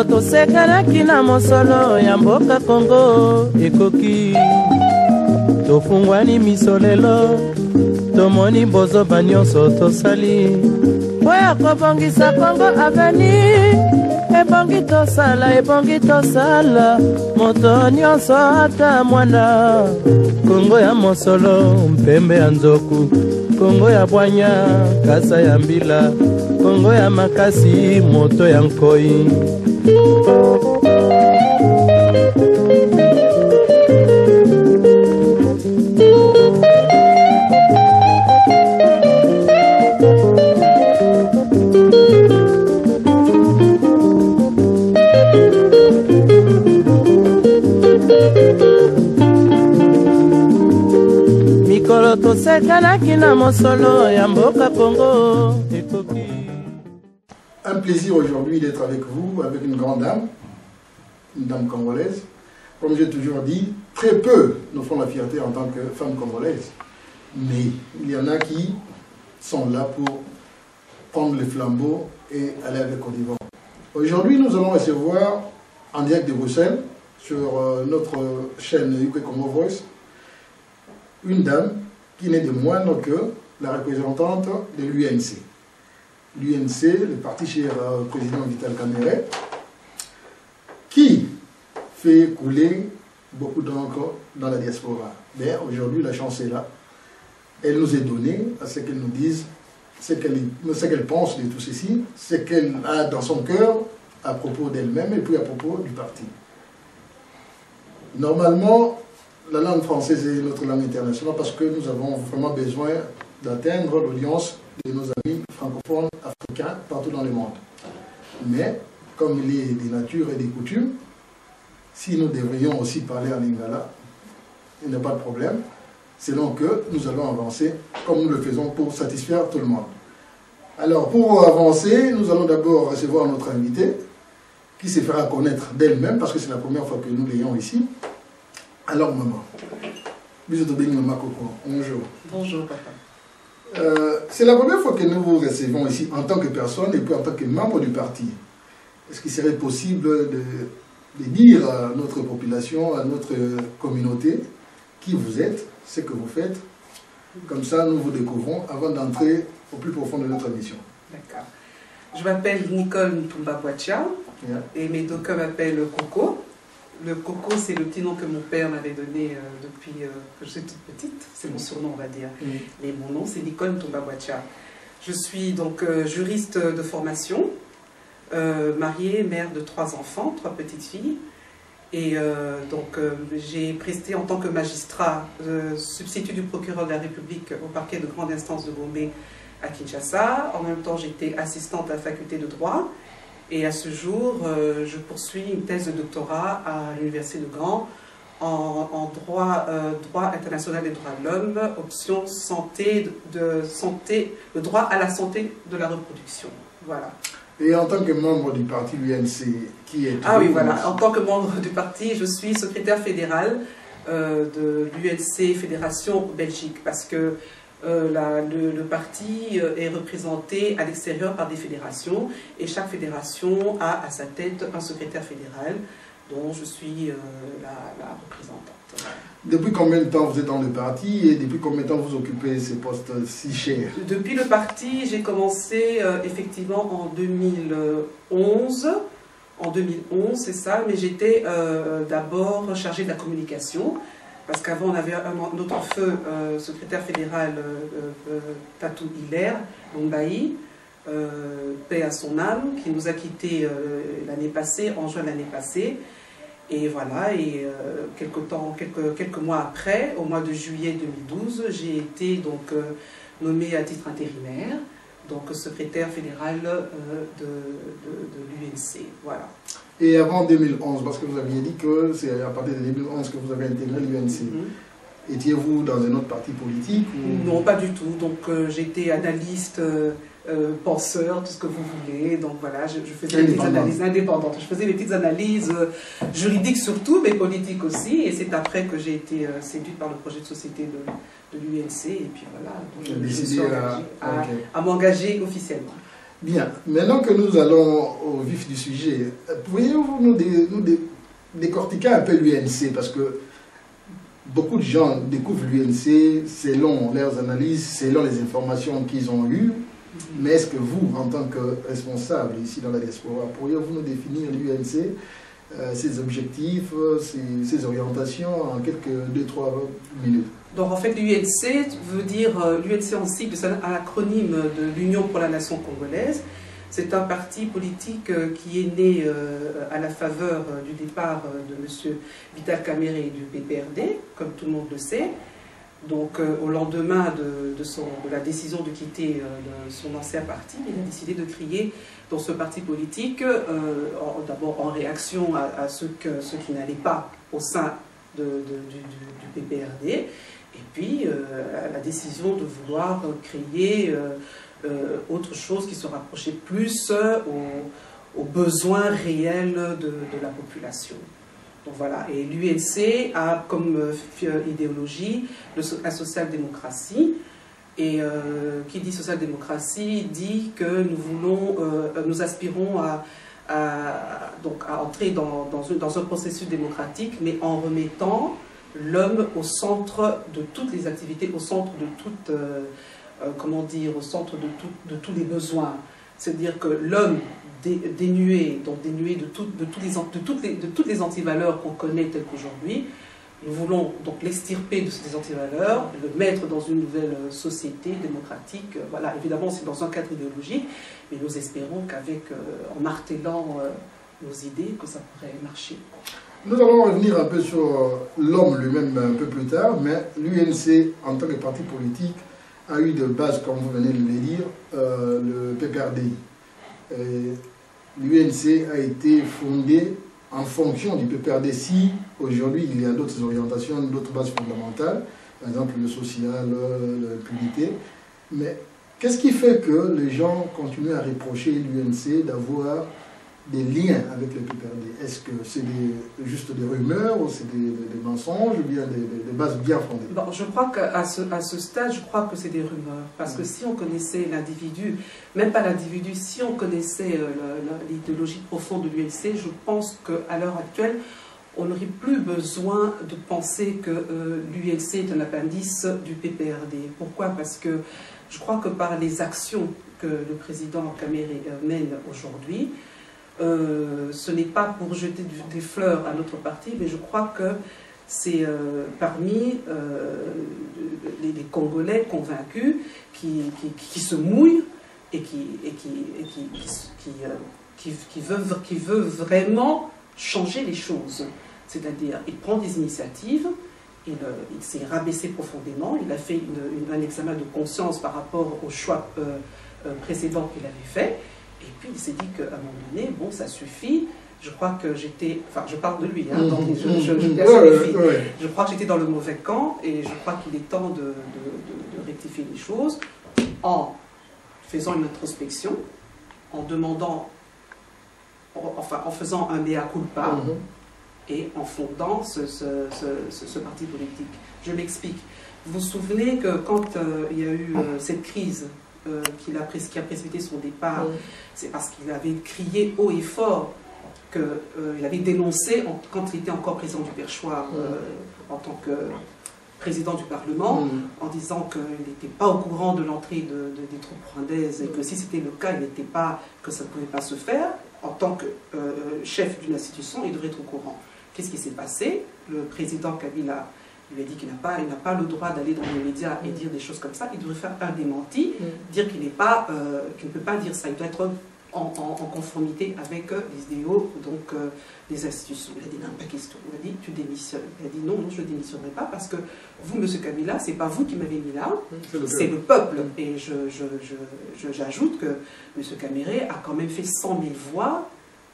mikolo tosekanaki na mosolo ya mboka Kongo ekoki tofungwani miso lelo tomoni bozoba nyonso tosali po ya kobongisa Kongo aveni ebongi tosala moto nyonso ata mwana Kongo ya mosolo mpembe ya nzoku Kongo ya bwanya kasa ya mbila Kongo ya makasi moto ya nkoi mikolo tosekanaki na mosolo ya mboka Kongo ekoki. Un plaisir aujourd'hui d'être avec vous, avec une grande dame, une dame congolaise. Comme j'ai toujours dit, très peu nous font la fierté en tant que femmes congolaises. Mais il y en a qui sont là pour prendre le flambeau et aller avec Côte d'Ivoire. Aujourd'hui, nous allons recevoir en direct de Bruxelles, sur notre chaîne UK Congo Voice, une dame qui n'est de moindre que la représentante de l'UNC. L'UNC, le parti cher président Vital Kamerhe, qui fait couler beaucoup d'encre dans la diaspora. Mais aujourd'hui, la chance est là. Elle nous est donnée à ce qu'elle nous dise ce qu'elle pense de tout ceci, ce qu'elle a dans son cœur à propos d'elle-même et puis à propos du parti. Normalement, la langue française est notre langue internationale parce que nous avons vraiment besoin d'atteindre l'audience de nos amis francophones africains partout dans le monde. Mais, comme il est des natures et des coutumes, si nous devrions aussi parler en lingala, il n'y a pas de problème, selon que nous allons avancer comme nous le faisons pour satisfaire tout le monde. Alors, pour avancer, nous allons d'abord recevoir notre invitée, qui se fera connaître d'elle-même, parce que c'est la première fois que nous l'ayons ici. Alors, maman, bonjour. Bonjour, papa. C'est la première fois que nous vous recevons ici en tant que personne et puis en tant que membre du parti. Est-ce qu'il serait possible de dire à notre population, à notre communauté, qui vous êtes, ce que vous faites? Comme ça, nous vous découvrons avant d'entrer au plus profond de notre mission. D'accord. Je m'appelle Nicole Ntumba-Boatia et mes deux cas m'appellent Coco. Le Coco, c'est le petit nom que mon père m'avait donné depuis que je suis toute petite. C'est mon surnom, on va dire. Mais mon nom, c'est Nicole Ntumba-Boatia. Je suis donc juriste de formation, mariée, mère de 3 enfants, 3 petites filles. Et donc j'ai presté en tant que magistrat, substitut du procureur de la République au parquet de grande instance de Gombe à Kinshasa. En même temps, j'étais assistante à la faculté de droit. Et à ce jour, je poursuis une thèse de doctorat à l'université de Gand en droit international des droits de l'homme, option le droit à la santé de la reproduction. Voilà. Et en tant que membre du parti l'UNC, qui est... Ah oui, voilà. En tant que membre du parti, je suis secrétaire fédéral de l'UNC Fédération Belgique, parce que le parti est représenté à l'extérieur par des fédérations, et chaque fédération a à sa tête un secrétaire fédéral, dont je suis la représentante. Depuis combien de temps vous êtes dans le parti et depuis combien de temps vous occupez ces postes si chers? Depuis le parti, j'ai commencé effectivement en 2011. En 2011, c'est ça, mais j'étais d'abord chargée de la communication. Parce qu'avant, on avait notre feu secrétaire fédéral Tatou Hilaire, Lombaï, paix à son âme, qui nous a quittés l'année passée, en juin de l'année passée. Et voilà, et quelques mois après, au mois de juillet 2012, j'ai été donc nommée à titre intérimaire, donc secrétaire fédéral de l'UNC. Voilà. Et avant 2011, parce que vous aviez dit que c'est à partir de 2011 que vous avez intégré l'UNC. Étiez-vous dans un autre parti politique ou... Non, pas du tout. Donc j'étais analyste, penseur, tout ce que vous voulez. Donc voilà, je faisais des petites analyses indépendantes. Je faisais des petites analyses juridiques surtout, mais politiques aussi. Et c'est après que j'ai été séduite par le projet de société de l'UNC. Et puis voilà, donc, j'ai décidé à m'engager officiellement. Bien, maintenant que nous allons au vif du sujet, pourriez-vous nous décortiquer un peu l'UNC? Parce que beaucoup de gens découvrent l'UNC selon leurs analyses, selon les informations qu'ils ont eues. Mais est-ce que vous, en tant que responsable ici dans la diaspora, pourriez-vous nous définir l'UNC, ses objectifs, ses orientations en quelques 2-3 minutes? Donc en fait l'UNC veut dire, l'UNC en sigle, c'est un acronyme de l'Union pour la nation congolaise. C'est un parti politique qui est né à la faveur du départ de M. Vital Kamerhe du PPRD, comme tout le monde le sait. Donc au lendemain de la décision de quitter son ancien parti, il a décidé de créer dans ce parti politique, d'abord en réaction à ceux qui n'allaient pas au sein du PPRD, et puis la décision de vouloir créer autre chose qui se rapprochait plus aux besoins réels de la population. Donc voilà, et l'UNC a comme idéologie la social-démocratie, et qui dit social-démocratie dit que nous aspirons à entrer dans un processus démocratique, mais en remettant l'homme au centre de toutes les activités, au centre de toutes, comment dire, au centre de tous les besoins. C'est-à-dire que l'homme dénué de toutes les antivaleurs qu'on connaît telles qu'aujourd'hui, nous voulons donc l'extirper de ces antivaleurs, le mettre dans une nouvelle société démocratique. Voilà, évidemment c'est dans un cadre idéologique, mais nous espérons qu'avec, en martelant nos idées, que ça pourrait marcher. Nous allons revenir un peu sur l'homme lui-même un peu plus tard, mais l'UNC, en tant que parti politique, a eu de base, comme vous venez de le dire, le PPRDI. L'UNC a été fondé en fonction du PPRD. Si aujourd'hui il y a d'autres orientations, d'autres bases fondamentales, par exemple le social, la publicité, mais qu'est-ce qui fait que les gens continuent à reprocher l'UNC d'avoir des liens avec le PPRD? Est-ce que c'est juste des rumeurs ou c'est des mensonges ou bien des bases bien fondées? Bon, je crois qu'à ce stade, je crois que c'est des rumeurs. Parce que si on connaissait l'individu, même pas l'individu, si on connaissait l'idéologie profonde de l'UNC, je pense qu'à l'heure actuelle, on n'aurait plus besoin de penser que l'UNC est un appendice du PPRD. Pourquoi? Parce que je crois que par les actions que le président Kamerhe mène aujourd'hui, ce n'est pas pour jeter des fleurs à notre parti, mais je crois que c'est parmi les Congolais convaincus qui se mouillent et qui veut vraiment changer les choses. C'est-à-dire, il prend des initiatives, il s'est rabaissé profondément, il a fait un examen de conscience par rapport au choix précédent qu'il avait fait. Et puis il s'est dit qu'à un moment donné, bon, ça suffit. Je crois que j'étais, enfin, je parle de lui, hein, donc je crois que j'étais dans le mauvais camp et je crois qu'il est temps de rectifier les choses en faisant une introspection, en demandant, en faisant un mea culpa et en fondant ce parti politique. Je m'explique. Vous vous souvenez que quand il y a eu cette crise qui a précipité son départ, c'est parce qu'il avait crié haut et fort qu'il avait dénoncé, quand il était encore président du Perchoir, en tant que président du Parlement, en disant qu'il n'était pas au courant de l'entrée des troupes rwandaises et que si c'était le cas, que ça ne pouvait pas se faire. En tant que chef d'une institution, il devrait être au courant. Qu'est-ce qui s'est passé? Le président Kabila lui a dit qu'il n'a pas le droit d'aller dans les médias et dire des choses comme ça. Il devrait faire un démenti, dire qu'il ne peut pas dire ça. Il doit être en conformité avec les idéaux des institutions. Il a dit non, pas question. Il a dit tu démissionnes. Il a dit non, je ne démissionnerai pas parce que vous, M. Kabila, ce n'est pas vous qui m'avez mis là, c'est le peuple. Et j'ajoute que M. Kamerhe a quand même fait 100 000 voix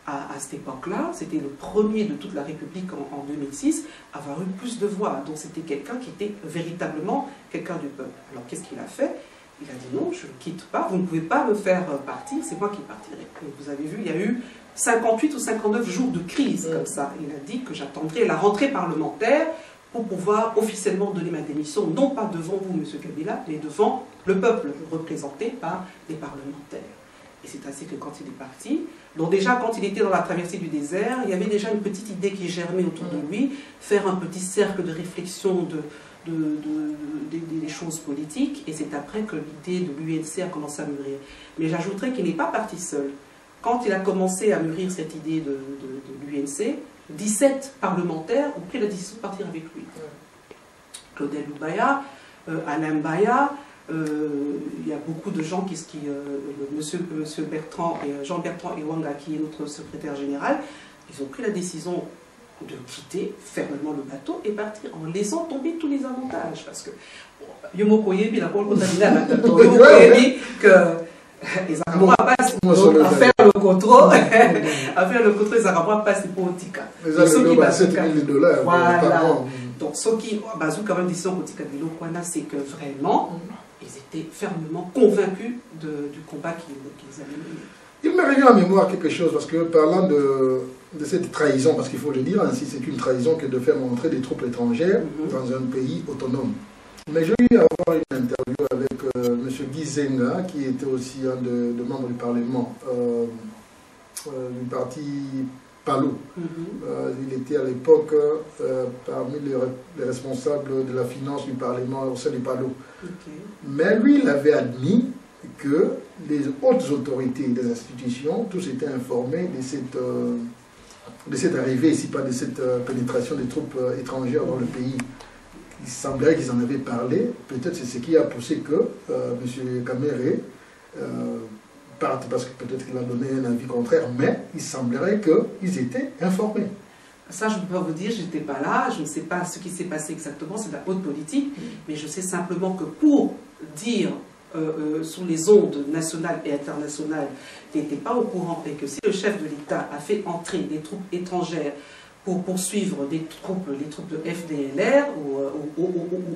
à cette époque-là. C'était le premier de toute la République en 2006 à avoir eu plus de voix. Donc c'était quelqu'un qui était véritablement quelqu'un du peuple. Alors qu'est-ce qu'il a fait? Il a dit non, je ne quitte pas, vous ne pouvez pas me faire partir, c'est moi qui partirai. Et vous avez vu, il y a eu 58 ou 59 jours de crise comme ça. Il a dit que j'attendrai la rentrée parlementaire pour pouvoir officiellement donner ma démission, non pas devant vous, M. Kabila, mais devant le peuple représenté par les parlementaires. Et c'est ainsi que quand il est parti, donc déjà quand il était dans la traversée du désert, il y avait déjà une petite idée qui germait autour de lui, faire un petit cercle de réflexion des choses politiques, et c'est après que l'idée de l'UNC a commencé à mûrir. Mais j'ajouterais qu'il n'est pas parti seul. Quand il a commencé à mûrir cette idée de l'UNC, 17 parlementaires ont pris la décision de partir avec lui. Claudel Loubaya, Alain Baya, il y a beaucoup de gens monsieur Bertrand et Jean-Bertrand Ewanga, qui est notre secrétaire général, ils ont pris la décision de quitter fermement le bateau et partir en laissant tomber tous les avantages. Parce que, Yomo Koyebi, il a pas le contaminé à la Yomo Koyebi, que les Arabes passent à faire le contrôle, les Arabes passent pour Otika. Les Arabes passent $7 000. Voilà. Donc, ce qui, quand même, décision Otika de l'Okwana, c'est que vraiment, ils étaient fermement convaincus du combat qu'ils avaient mené. Il me revient en mémoire quelque chose, parce que parlant de cette trahison, parce qu'il faut le dire ainsi, c'est une trahison que de faire montrer des troupes étrangères dans un pays autonome. Mais j'ai eu à avoir une interview avec M. Guy Zenga, qui était aussi un de membres du Parlement du parti PALO. Il était à l'époque parmi les responsables de la finance du Parlement au sein du PALO. Mais lui, il avait admis que les hautes autorités des institutions, tous étaient informés de cette arrivée ici, pas de cette pénétration des troupes étrangères dans le pays. Il semblerait qu'ils en avaient parlé. Peut-être c'est ce qui a poussé que M. Kamere parte, parce que peut-être qu'il a donné un avis contraire, mais il semblerait qu'ils étaient informés. Ça, je ne peux pas vous dire, je n'étais pas là, je ne sais pas ce qui s'est passé exactement, c'est de la haute politique, mais je sais simplement que pour dire sur les ondes nationales et internationales qui n'étaient pas au courant, et que si le chef de l'État a fait entrer des troupes étrangères pour poursuivre les troupes de FDLR ou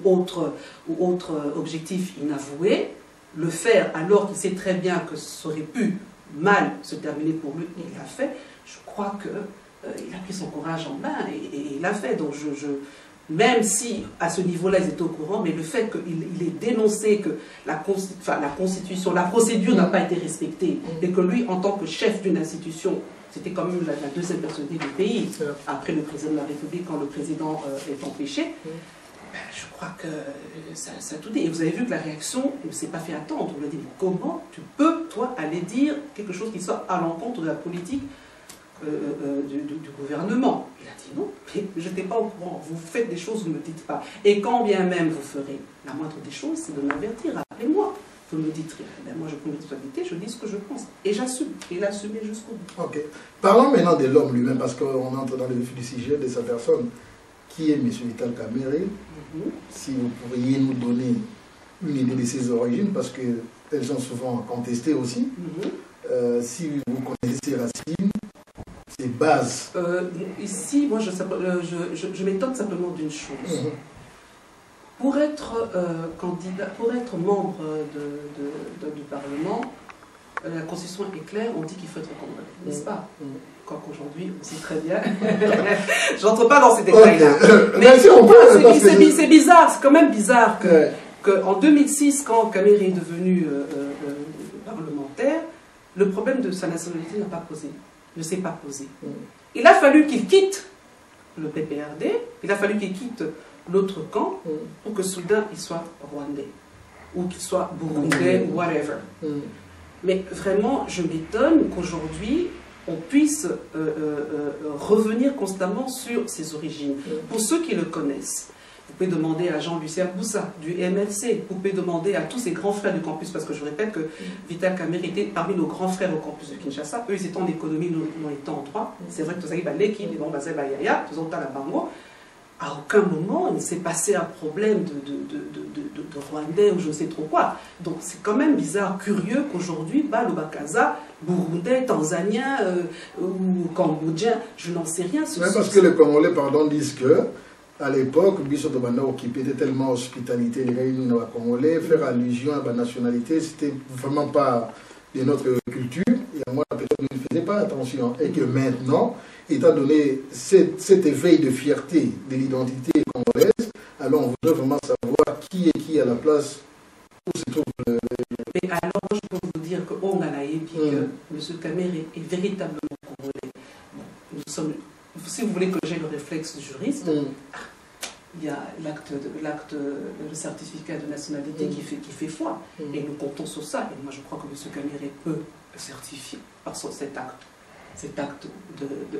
autres objectifs inavoués, le faire alors qu'il sait très bien que ça aurait pu mal se terminer pour lui, il l'a fait. Je crois qu'il a pris son courage en main et il l'a fait. Donc même si à ce niveau-là ils étaient au courant, mais le fait qu'il ait dénoncé que la constitution, la procédure n'a pas été respectée, et que lui, en tant que chef d'une institution, c'était quand même la deuxième personnalité du pays, après le président de la République, quand le président est empêché, je crois que ça a tout dit. Et vous avez vu que la réaction ne s'est pas fait attendre. On lui a dit, mais comment tu peux, toi, aller dire quelque chose qui soit à l'encontre de la politique du gouvernement? Il a dit non, mais je n'étais pas au courant. Vous faites des choses, vous ne me dites pas. Et quand bien même vous ferez, la moindre des choses, c'est de m'avertir. Appelez-moi. Vous me dites rien. Ben moi, je prends mes responsabilités, je dis ce que je pense. Et j'assume. Et il a assumé jusqu'au bout. Ok. Parlons maintenant de l'homme lui-même, parce qu'on entre dans le vif du sujet de sa personne. Qui est M. Vital Kamere? Si vous pourriez nous donner une idée de ses origines, parce qu'elles sont souvent contestées aussi. Si vous connaissez ses racines, ses bases. Ici, moi, je m'étonne simplement d'une chose. Pour être candidat, pour être membre du Parlement, la Constitution est claire, on dit qu'il faut être congolais, n'est-ce pas? Qu'aujourd'hui, on sait très bien. Je n'entre pas dans ces détails-là. Mais c'est bizarre, c'est quand même bizarre qu'en 2006, quand Kamere est devenu parlementaire, le problème de sa nationalité ne s'est pas posé. Il a fallu qu'il quitte le PPRD, il a fallu qu'il quitte l'autre camp pour que soudain il soit rwandais, ou qu'il soit burundais, ou whatever. Mais vraiment, je m'étonne qu'aujourd'hui, on puisse revenir constamment sur ses origines. Pour ceux qui le connaissent, vous pouvez demander à Jean-Lucien Boussa, du MLC, vous pouvez demander à tous ces grands frères du campus, parce que je répète que Vital Kamere était parmi nos grands frères au campus de Kinshasa. Eux, ils étaient en économie, nous étions en droit. C'est vrai que tout ça, l'équipe, les bons Yaya, tout ça, la bango. À aucun moment, il s'est passé un problème de Rwandais ou je ne sais trop quoi. Donc c'est quand même bizarre, curieux qu'aujourd'hui, le Bakaza, Burundais, Tanzanien ou Cambodgien, je n'en sais rien. Même parce que les Congolais, disent que à l'époque, Bissot de Banda occupé était tellement hospitalité, les réunions Congolais, faire allusion à la nationalité, c'était vraiment pas de notre culture. Et à moi, peut-être ne faisait pas attention. Et que maintenant, étant donné cet éveil de fierté de l'identité congolaise, alors on voudrait vraiment savoir qui est qui à la place où se trouve Mais alors, je peux vous dire que M. Kamer est véritablement congolais. Nous sommes, si vous voulez que j'ai le réflexe du juriste, il y a le certificat de nationalité qui fait foi. Et nous comptons sur ça. Et moi, je crois que M. Kamer peut certifier par cet acte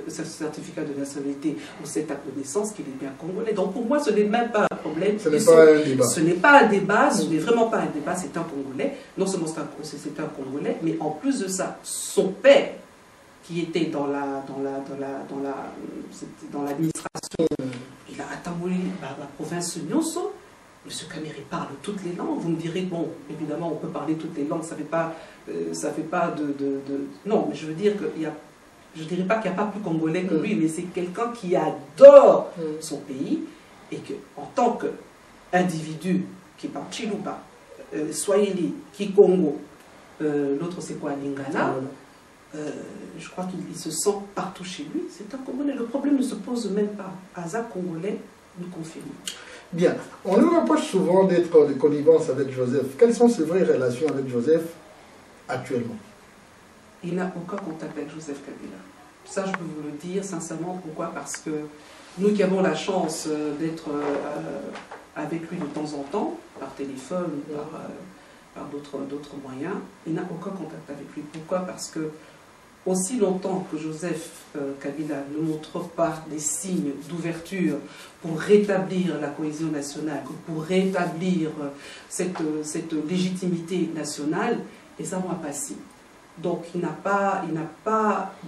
ce certificat de nationalité ou cet acte de naissance qu'il est bien congolais. Donc pour moi, ce n'est même pas un problème. Ce n'est pas un débat. Ce n'est pas un débat, ce n'est vraiment pas un débat, c'est un Congolais. Non seulement c'est un Congolais, mais en plus de ça, son père, qui était dans l'administration, il a attamoulé la province Nyonso. M. Kamer parle toutes les langues. Vous me direz, bon, évidemment, on peut parler toutes les langues, ça fait pas de... Non, mais je veux dire qu'il y a... Je ne dirais pas qu'il n'y a pas plus congolais que lui, mais c'est quelqu'un qui adore son pays et qu'en tant qu'individu qui parle Chiluba, Swahili, Kikongo, l'autre c'est quoi, Lingala, je crois qu'il se sent partout chez lui. C'est un Congolais. Le problème ne se pose même pas. Aza Congolais, nous confirmons. Bien. On nous reproche souvent d'être de connivence avec Joseph. Quelles sont ses vraies relations avec Joseph actuellement? Il n'a aucun contact avec Joseph Kabila. Ça, je peux vous le dire sincèrement. Pourquoi? Parce que nous qui avons la chance d'être avec lui de temps en temps, par téléphone, par d'autres moyens, il n'a aucun contact avec lui. Pourquoi? Parce que aussi longtemps que Joseph Kabila ne montre pas des signes d'ouverture pour rétablir la cohésion nationale, pour rétablir cette légitimité nationale, et ça va passer. Donc il n'a pas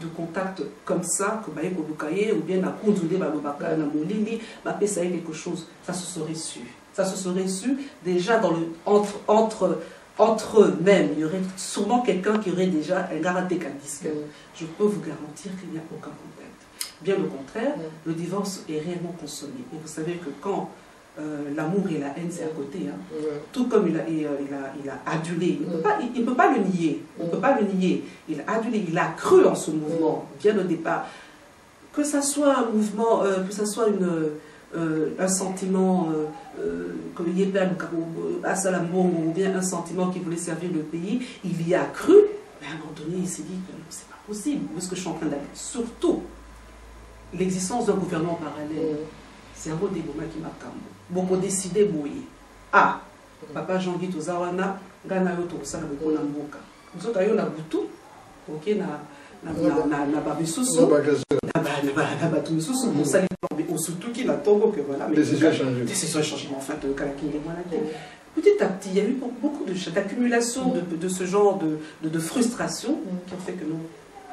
de contact comme ça, que Baye Kobukaye ou bien la Koundoulé Balobaka na Molili, ça quelque chose, ça se serait su. Ça se serait su déjà entre eux-mêmes. Il y aurait sûrement quelqu'un qui aurait déjà un garantie qu'un disque. Je peux vous garantir qu'il n'y a aucun contact. Bien au contraire, le divorce est réellement consommé. Et vous savez que quand l'amour et la haine, c'est à côté. Hein. Tout comme il a adulé. Il ne peut pas le nier. On ne peut pas le nier. Il a adulé, il a cru en ce mouvement, bien au départ. Que ça soit un mouvement, que ça soit un sentiment, comme ou bien un sentiment qui voulait servir le pays, il y a cru, mais à un moment donné, il s'est dit que c'est pas possible. Où est-ce que je suis en train d'aller? Surtout, l'existence d'un gouvernement parallèle. C'est un mot des moments qui m'a calmé. Beaucoup décidé bouillir. Ah, papa Jean-Guy Tozawana, Gana Yoto Osana Bokona Mboka. Nous autres, ayo na butu, ok, na babisusu, na batumisusu, mon sali, mais surtout qui n'a tongo que voilà. Décision changée. Décision changée, en fait, petit à petit, il y a eu beaucoup d'accumulation de ce genre de frustration qui ont fait que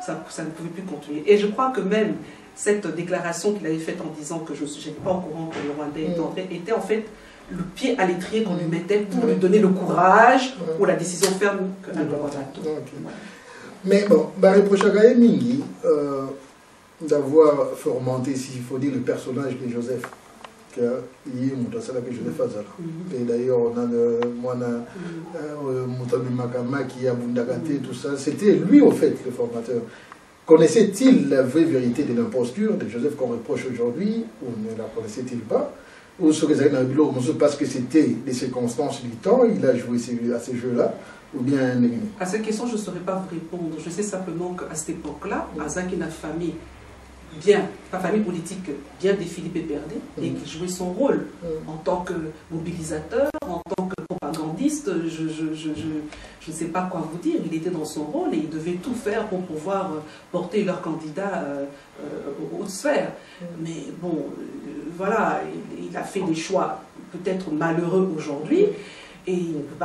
ça ne pouvait plus continuer. Et je crois que même cette déclaration qu'il avait faite en disant que je n'étais pas au courant que le Rwandais était entré, était en fait le pied à l'étrier qu'on lui mettait pour lui donner le courage pour la décision ferme que nous avons faite. Mais bon, bah, reproche à Gaye Mingi d'avoir fomenté, s'il faut dire, le personnage de Joseph. Et d'ailleurs, on a le Moutami Makama qui a Bundagate, tout ça. C'était lui, au fait, le formateur. Connaissait-il la vraie vérité de l'imposture de Joseph qu'on reproche aujourd'hui, ou ne la connaissait-il pas? Ou parce que c'était des circonstances du temps, il a joué à ces jeux-là, ou bien... À cette question, je ne saurais pas vous répondre. Je sais simplement qu'à cette époque-là, Azak et la famille, la famille politique bien de Philippe Eperdé, et qu'il jouait son rôle en tant que mobilisateur, en tant que propagandiste, je ne sais pas quoi vous dire. Il était dans son rôle et il devait tout faire pour pouvoir porter leur candidat aux hautes sphères. Mais bon, voilà, il a fait des choix peut-être malheureux aujourd'hui et il ne peut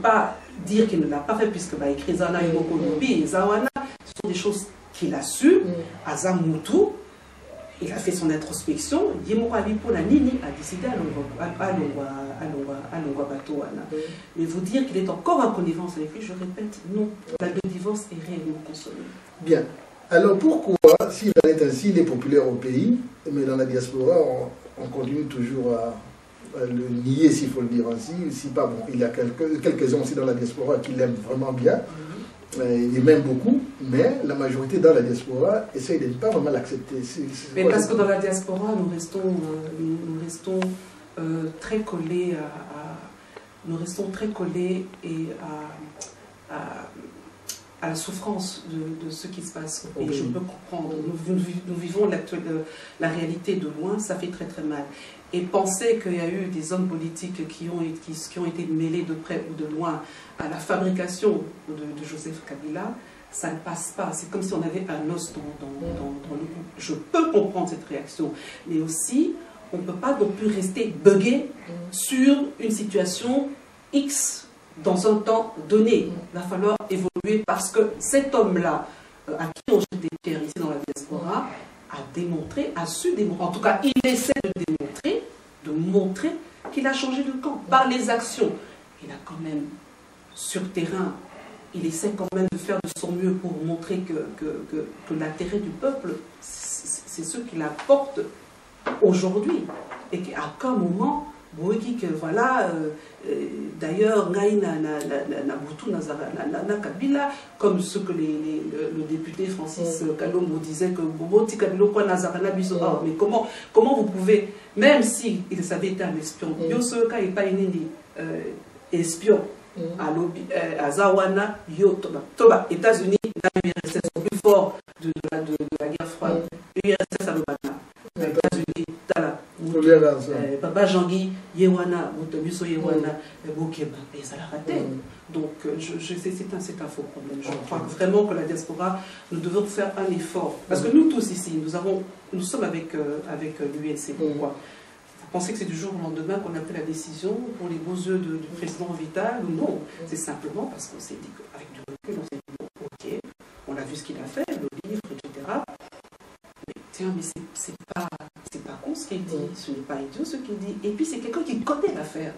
pas dire qu'il ne l'a pas fait puisque écrit Zana et Mokolobi et Zawana, ce sont des choses qu'il a su. Azamutu, il a fait son introspection. Yemokali pour la Nini a décidé à Longwa Batoana. Mais vous dire qu'il est encore en connivence avec lui, je répète, non. Le divorce est réellement consommé. Bien. Alors pourquoi, s'il en est ainsi, il est populaire au pays, mais dans la diaspora, on continue toujours à le nier, s'il faut le dire ainsi. Si pas bon, il y a quelques-uns aussi dans la diaspora qui l'aiment vraiment bien. Il m'aime beaucoup, mais la majorité dans la diaspora essaye de ne pas vraiment l'accepter. Mais parce que dans la diaspora, nous restons très collés nous restons très collés et à la souffrance de ce qui se passe. Et je peux comprendre. Nous vivons la réalité de loin, ça fait très très mal. Et penser qu'il y a eu des hommes politiques qui ont été mêlés de près ou de loin à la fabrication de Joseph Kabila, ça ne passe pas. C'est comme si on avait un os dans le cou. Je peux comprendre cette réaction, mais aussi, on ne peut pas non plus rester buggé sur une situation X dans un temps donné. Il va falloir évoluer parce que cet homme-là, à qui on jette des pierres ici dans la diaspora, a démontré, a su démontrer, en tout cas il essaie de montrer qu'il a changé de camp par les actions. Il a quand même, sur terrain, il essaie quand même de faire de son mieux pour montrer que l'intérêt du peuple, c'est ce qu'il apporte aujourd'hui. Et qu'à un moment, vous dites que voilà, d'ailleurs, comme ce que le député Francis Kalombo disait que mais comment vous pouvez, même si il savait être un espion, espion à Zawana, Toba, États-Unis, l'URSS au plus fort de la guerre froide, l'URSS à l'Obana, États-Unis, Tala, Papa Jean-Guy, Yewana, Motobuso Yewana, Bokeba, et ça l'a raté. Donc, c'est un faux problème. Je crois vraiment que la diaspora, nous devons faire un effort. Parce que nous tous ici, nous sommes avec l'UNC. Pourquoi ? Vous pensez que c'est du jour au lendemain qu'on a pris la décision pour les beaux yeux du président Vital ou non? C'est simplement parce qu'on s'est dit qu'avec du recul, on s'est dit bon, ok, on a vu ce qu'il a fait, le livre, etc. Mais tiens, mais c'est pas con ce qu'il dit, ce n'est pas idiot ce qu'il dit. Et puis c'est quelqu'un qui connaît l'affaire.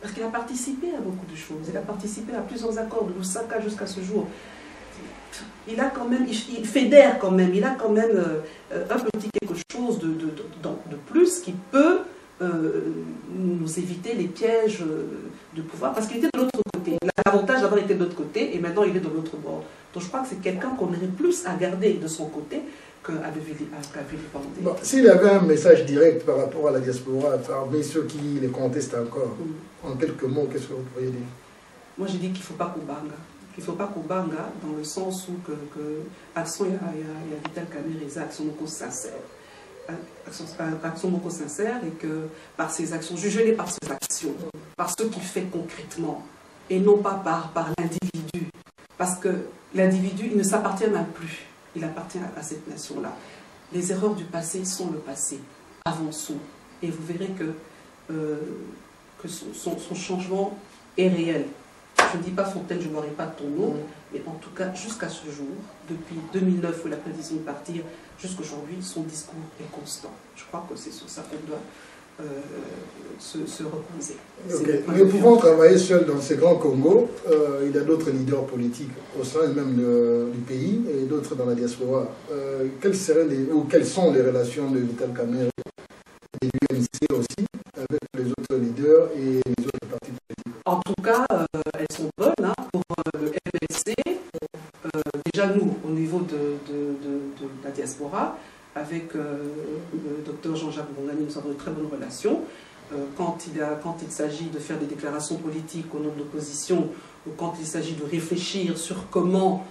Parce qu'il a participé à beaucoup de choses. Il a participé à plusieurs accords de Lusaka jusqu'à ce jour. Il a quand même, il fédère quand même, il a quand même un petit quelque chose de plus qui peut nous éviter les pièges de pouvoir, parce qu'il était de l'autre côté. L'avantage d'avoir été de l'autre côté, et maintenant il est de l'autre bord. Donc je crois que c'est quelqu'un qu'on aurait plus à garder de son côté qu'à vilipender. Bon, s'il y avait un message direct par rapport à la diaspora, parmi ceux qui les contestent encore, en quelques mots, qu'est-ce que vous pourriez dire? Moi j'ai dit qu'il ne faut pas Kubanga. Il ne faut pas Kubanga dans le sens où action, il y a Vital Kamerhe, action beaucoup sincère. Action beaucoup sincère, et que par ses actions, jugez-les par ses actions, par ce qu'il fait concrètement, et non pas par l'individu. Parce que l'individu, il ne s'appartient même plus. Il appartient à cette nation-là. Les erreurs du passé sont le passé. Avançons. Et vous verrez que son changement est réel. Je ne dis pas Fontaine, je ne boirai pas de ton eau, mais en tout cas, jusqu'à ce jour, depuis 2009 où il a pris la décision de partir, jusqu'à aujourd'hui, son discours est constant. Je crois que c'est sur ça qu'on doit se reposer. Okay. Nous pouvons travailler seuls dans ce grand Congo. Il y a d'autres leaders politiques au sein même du pays et d'autres dans la diaspora. Quelles sont les relations de Vital Kamerhe et du l'UNC aussi avec les autres leaders et les autres partis politiques? En tout cas, elles sont bonnes pour le MLC. Déjà nous, au niveau de la diaspora, avec le docteur Jean-Jacques Bongani, nous avons de très bonnes relations. Quand il s'agit de faire des déclarations politiques au nom de l'opposition, ou quand il s'agit de réfléchir sur comment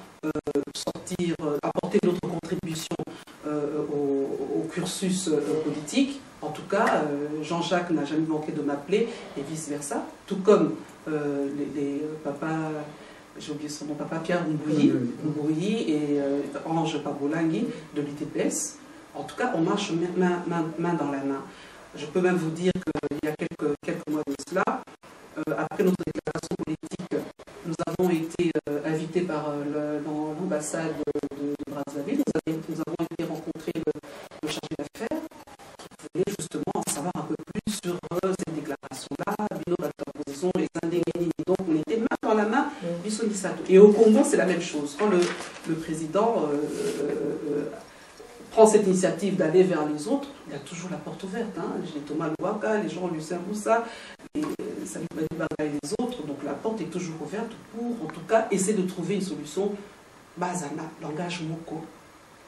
apporter notre contribution au cursus politique, en tout cas, Jean-Jacques n'a jamais manqué de m'appeler, et vice-versa, tout comme les papas, j'ai oublié son nom, papa Pierre Mbouyi et Ange Pabolangui de l'UTPS. En tout cas, on marche main dans la main. Je peux même vous dire qu'il y a quelques mois de cela, après notre déclaration politique, nous avons été invités par l'ambassade de Brazzaville. Nous avons été rencontrer le chargé d'affaires qui voulait justement en savoir un peu plus sur cette déclaration-là, les Indéguénis. Donc on était main dans la main, et au Congo c'est la même chose. Quand le président prend cette initiative d'aller vers les autres, il y a toujours la porte ouverte. J'ai Thomas Louaka, les gens Lucien Moussa, Salut Badibaga et les autres, donc la porte est toujours ouverte pour, en tout cas, essayer de trouver une solution. Bazana, langage Moko.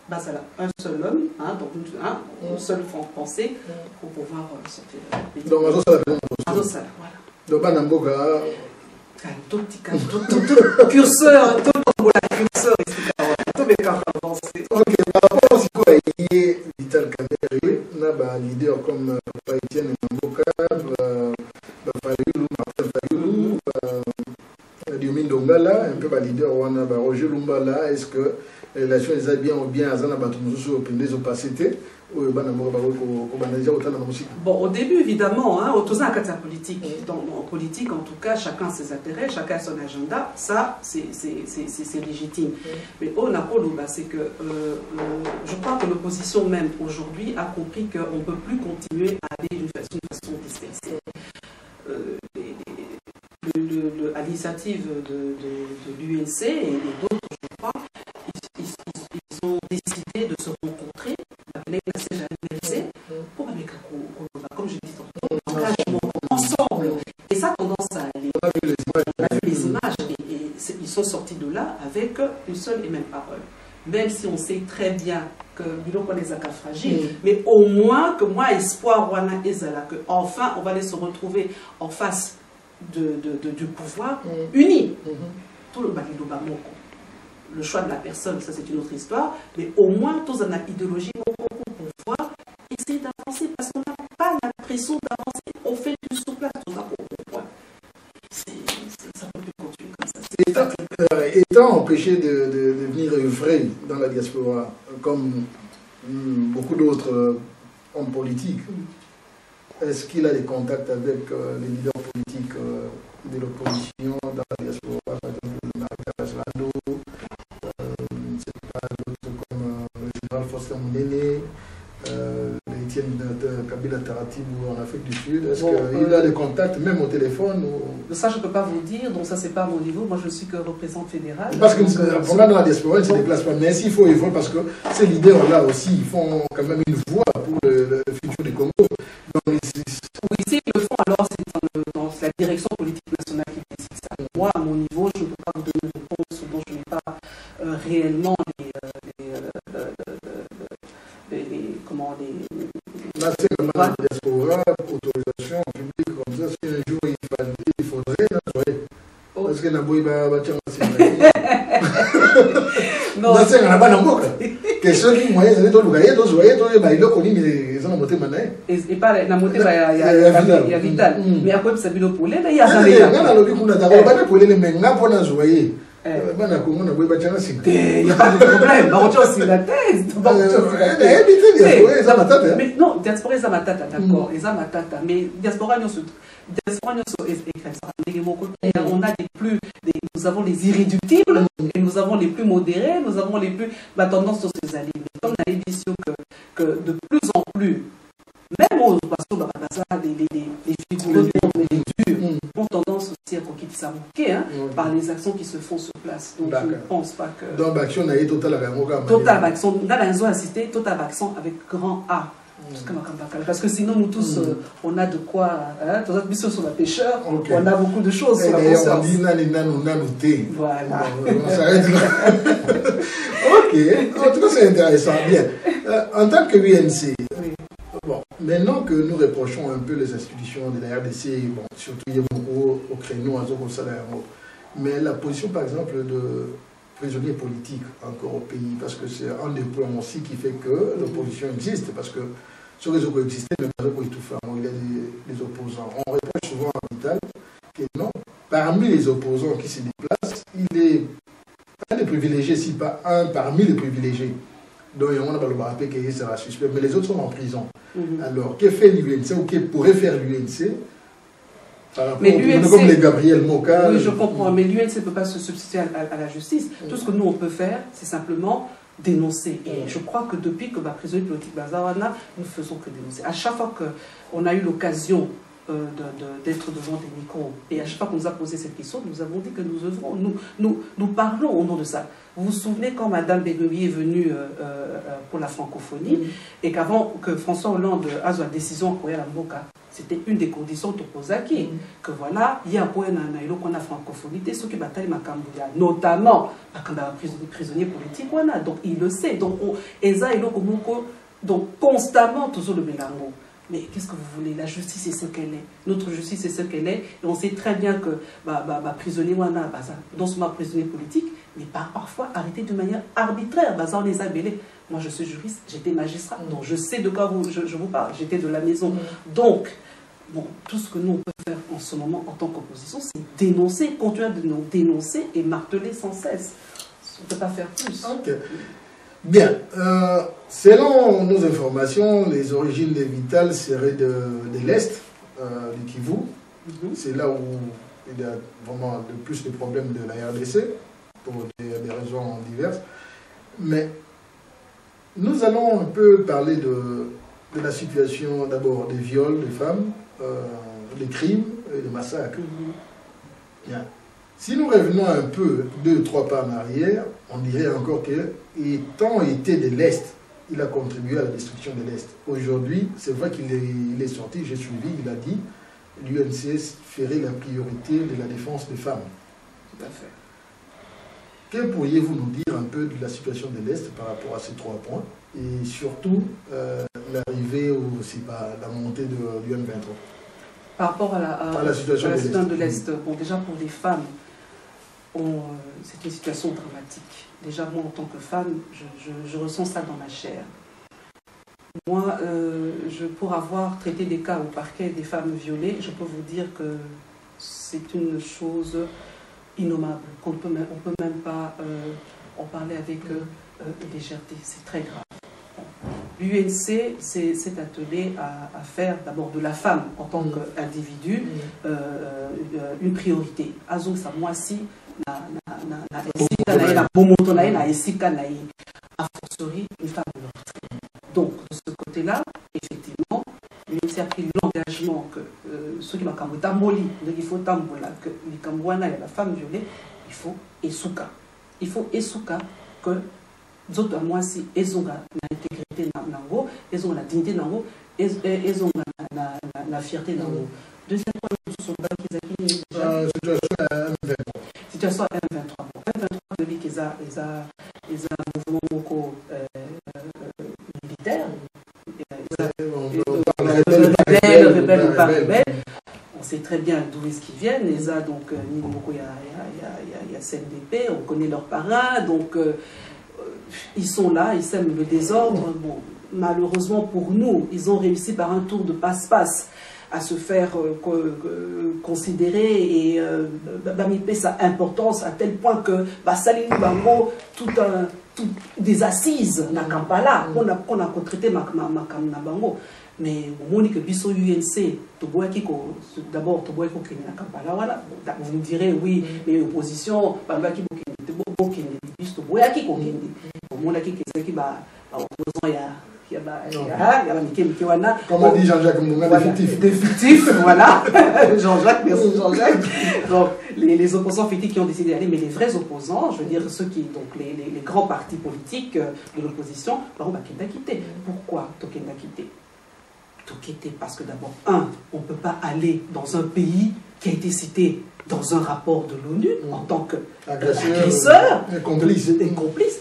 Bazala, un seul homme, donc une seule pensée pour pouvoir sortir de la pays. Donc, voilà. Donc, Banamboka. Curseur, curseur, ok, par rapport à ce qu'on a dit, Vital Kamerhe, on a des leaders comme Papa Etienne Mamboka, Fayulu, Martin Fayulu, Diomine Dongala, un peu les leaders, on a Roger Lumbala. Est-ce que les relations sont bien ou bien, Azana Batumusu, au passé? Bon, au début, évidemment, hein, autour d'un cadre politique. En politique, en tout cas, chacun ses intérêts, chacun son agenda. Ça, c'est légitime. Mais on a c'est que je crois que l'opposition même aujourd'hui a compris qu'on ne peut plus continuer à aller d'une façon dispersée. À l'initiative de l'UNC et d'autres, je crois, ils ont décidé de se rencontrer pour avec comme je dis engagement ensemble, et ça a tendance à aller. On a vu les images et ils sont sortis de là avec une seule et même parole, même si on sait très bien que Bilo connaît Zaka fragile, mais au moins que moi espoir Wana Ezala que enfin on va aller se retrouver en face du pouvoir uni. Tout le Balido Bamoko. Le choix de la personne, ça c'est une autre histoire, mais au moins tous en a idéologie pour pouvoir essayer d'avancer, parce qu'on n'a pas l'impression d'avancer, on fait du sous-place, on a au point. Ça ne peut plus continuer comme ça. Étant empêché de venir œuvrer dans la diaspora, comme beaucoup d'autres hommes politiques, est-ce qu'il a des contacts avec les leaders politiques de l'opposition dans la diaspora, par exemple Marie-Thérèse Lando, comme le général Faustin Mounene, Etienne Kabila Taratibou en Afrique du Sud? Est-ce qu'il a des contacts, même au téléphone ou... Ça, je ne peux pas vous dire, donc ça, c'est pas à mon niveau. Moi, je suis que représentante fédérale. Parce que pendant dans la diaspora, ils ne se déplacent pas. Mais s'il faut, parce que ces leaders-là aussi, ils font quand même une voix pour le futur du Congo. Donc, oui, s'ils le font, alors c'est dans la direction politique nationale qui décide ça. Moi, à mon niveau, je ne peux pas vous donner une réponse dont je n'ai pas réellement là, c'est vraiment la diaspora, autorisation publique comme ça. Si un jour il faudrait, parce que Naboui va non, c'est un bon que ceux qui moyens sont tous les tous ils ont connu, mais ils ont monté maintenant. Et pas la montée, il y a Vital. Mais après, ça vient pour les il y a ça. Il y a lobby qu'on a d'abord pour les mais n'a pas d'enjoyer. Il n'y a pas de problème. La thèse. Mais non, diaspora est matata, d'accord. Mais diaspora, on a nous avons les irréductibles, et nous avons les plus modérés, nous avons les plus tendance sur ces alliés. Mais comme on a l'édition que de plus en plus, même aux les figures ont tendance aussi à quitter ça par les actions qui se font sur place. Donc je ne pense pas que... Donc l'action est totale à Total action, dans la zone assistée, total action avec grand A. Parce que sinon nous tous on a de quoi sur la pêcheur, on a beaucoup de choses sur la conscience. On dit nanouté. Voilà. On s'arrête là. Ok, en tout cas c'est intéressant. Bien. En tant que UNC, bon, maintenant que nous reprochons un peu les institutions de la RDC, bon, surtout Yemoko, au créneau, mais la position par exemple de prisonniers politiques encore au pays, parce que c'est un des points aussi qui fait que l'opposition existe, parce que ce réseau qui existait, mais pas pour étouffer, il y a des opposants. On reproche souvent à Vital que non, parmi les opposants qui se déplacent, il est un des privilégiés, si pas un parmi les privilégiés. Donc on a pas le rappel qu'il sera suspect, mais les autres sont en prison. Alors, que fait l'UNC ou que pourrait faire l'UNC? Mais l'UNC, comme les Gabriel Moka. Oui, je comprends, mais l'UNC ne peut pas se substituer à la justice. Tout ce que nous on peut faire, c'est simplement dénoncer. Et je crois que depuis que ma prisonnier politique Bazawana, nous ne faisons que dénoncer. À chaque fois qu'on a eu l'occasion d'être devant des micros, et à chaque fois qu'on nous a posé cette question, nous avons dit que nous œuvrons, nous parlons au nom de ça. Vous vous souvenez quand Mme Bégoui est venue pour la francophonie, et qu'avant que François Hollande a la décision en Koya Mboka, c'était une des conditions de Topozaki, que voilà, il y a un point qu'on a francophonie, ceux qui bataillent Makambouya, notamment prisonniers politiques, donc il le sait. Donc, donc constamment, toujours le Bélango. Mais qu'est-ce que vous voulez? La justice est ce qu'elle est. Notre justice est ce qu'elle est. Et on sait très bien que prisonnier, non seulement prisonnier politique, mais parfois arrêté de manière arbitraire. On les a bêlés. Moi, je suis juriste, j'étais magistrat, donc je sais de quoi je vous parle. J'étais de la maison. Donc, bon, tout ce que nous, on peut faire en ce moment en tant qu'opposition, c'est dénoncer, continuer de nous dénoncer et marteler sans cesse. On ne peut pas faire plus. Okay. Bien. Selon nos informations, les origines des Vitales seraient de l'Est, du Kivu. C'est là où il y a vraiment le plus de problèmes de la RDC, pour des raisons diverses. Mais nous allons un peu parler de la situation d'abord des viols des femmes, des crimes et des massacres. Bien. Si nous revenons un peu 2-3 pas en arrière, on dirait encore que, étant été de l'Est, il a contribué à la destruction de l'Est. Aujourd'hui, c'est vrai qu'il est sorti, j'ai suivi, il a dit, l'UNC ferait la priorité de la défense des femmes. Tout à fait. Que pourriez-vous nous dire un peu de la situation de l'Est par rapport à ces 3 points et surtout l'arrivée aussi la montée de l'UN23 par rapport à la situation de l'Est. Bon, déjà pour les femmes, c'est une situation dramatique. Déjà moi en tant que femme, je ressens ça dans ma chair. Moi, pour avoir traité des cas au parquet des femmes violées, je peux vous dire que c'est une chose innommable, qu'on peut même pas en parler avec légèreté. C'est très grave. L'UNC s'est attelé à faire d'abord de la femme en tant qu'individu une priorité. Azong sa moisi a fortiori une femme meurtrie. Donc de ce côté-là, effectivement, l'UNC a pris l'engagement que ceux qui m'ont tamboli, il faut tambola, que les Cambouana et la femme violée, il faut esouka. Il faut esouka que d'autres moi si ils ont l'intégrité nango, ils ont la dignité nango, ils ont la fierté nango. Deuxième point, nous sommes là situation M23. M23 de qu'ils ont mouvement beaucoup militaire, rebelle. On sait très bien d'où est-ce qu'ils viennent. Les a donc il y a CNDP, on connaît leurs parrains, donc ils sont là, ils sèment le désordre. Bon, malheureusement pour nous, ils ont réussi par un tour de passe-passe à se faire considérer et bamiper sa importance à tel point que Salini Bango, des assises na Kampala, qu'on a traité ma Bango. Mais au moment que Bisso UNC, d'abord, vous me direz, oui, mais l'opposition, comme a dit Jean-Jacques Mbonga, fictif, voilà. Jean-Jacques, merci Jean-Jacques. Donc, les opposants fictifs qui ont décidé d'aller, mais les vrais opposants, je veux dire ceux qui, donc les grands partis politiques de l'opposition, on va quitter. Pourquoi Tokenda quitter? Parce que d'abord, on ne peut pas aller dans un pays qui a été cité dans un rapport de l'ONU en tant qu'agresseur et complice.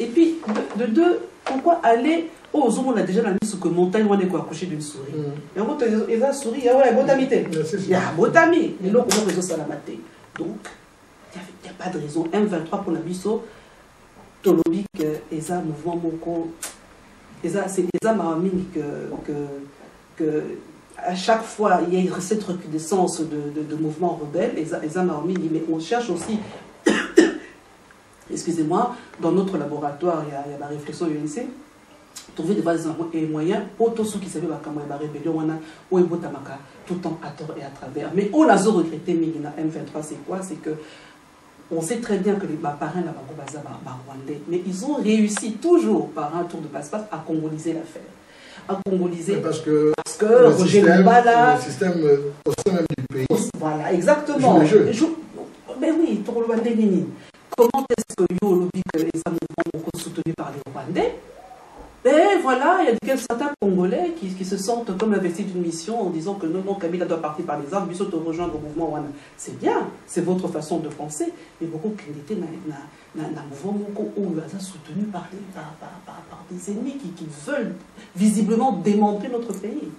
Et puis, de deux, pourquoi aller au Zoom, on a déjà la mise que montagne, on est quoi, accouché d'une souris. Et en fait, il y a souris, il y a botamité. Il y a botamité. Et là, on a réseau salamate. Donc, il n'y a pas de raison. M23 pour la biso, Tolobic, et ça, mouvement Moko, et ça, c'est des âmes que à chaque fois, il y a cette recrudescence de mouvements rebelles, les âmes armées, mais on cherche aussi, excusez-moi, dans notre laboratoire, il y a la réflexion UNC, trouver des moyens pour tous ceux qui savaient comment la rébellion, on a tout le temps à tort et à travers. Mais on a regretté, M23, c'est quoi? C'est que on sait très bien que les parrains rwandais, mais ils ont réussi toujours par un tour de passe-passe à congoliser l'affaire. À congoliser. Parce que Roger Mbala, le système au sein même du pays. Voilà, exactement. Mais oui, pour le Rwandais, comment est-ce que Yo Lobby, les mouvements sont soutenus par les Rwandais? Et voilà, il y a certains Congolais qui se sentent comme investis d'une mission en disant que non, Kabila doit partir par les armes, Bissot doit rejoindre le mouvement Wana. C'est bien, c'est votre façon de penser, mais beaucoup qui étaient dans un mouvement où ils sont soutenus par des ennemis qui veulent visiblement démembrer notre pays.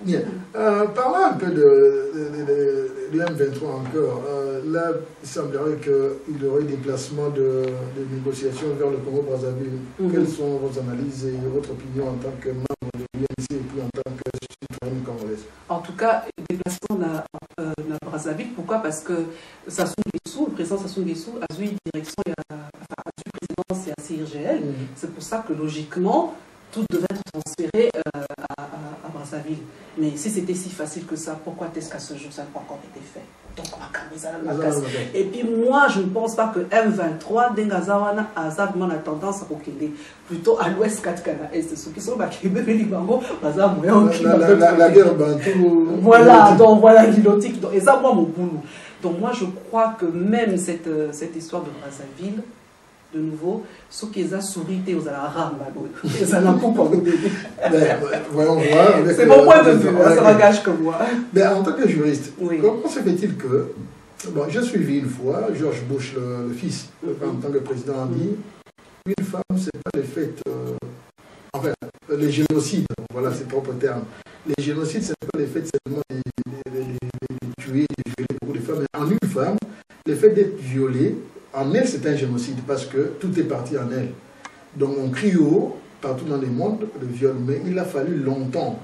Bien. Parlons un peu de M23 encore. Là, il semblerait qu'il y aurait des placements de négociations vers le Congo-Brazzaville. Quelles sont vos analyses et votre opinion en tant que membre de l'UNC et puis en tant que citoyenne congolaise? En tout cas, déplacement à Brazzaville. Pourquoi? Parce que Sassou Nguesso, le président Sassou Nguesso a eu une direction, a eu présidence et à CIRGL. C'est pour ça que logiquement, tout devait être transféré à Brazzaville. Mais si c'était si facile que ça, pourquoi est-ce qu'à ce jour ça n'a pas encore été fait? Donc, et puis moi, je ne pense pas que M23, Dengazawana, Azabman a tendance à reculer plutôt à l'ouest, Katkana Est, ceux qui sont baqués, la guerre Bantou. Voilà, donc voilà l'îlotique. Et ça, moi, mon boulot. Donc, moi, je crois que même cette histoire de Brazzaville, de nouveau, ce qu'ils ont sourité aux Arabes, ils ont un voyons voir. C'est mon point de vue, ça m'engage comme moi. Mais en tant que juriste, comment se fait-il que, bon, j'ai suivi une fois George Bush, le fils, en tant que président, a dit, une femme, c'est pas les faits, enfin, les génocides, voilà ses propres termes. Les génocides, c'est pas les faits seulement de tuer, de violer beaucoup de femmes, mais en une femme, le fait d'être violée, en elle, c'est un génocide parce que tout est parti en elle. Donc on crie haut, partout dans le monde, le viol. Mais il a fallu longtemps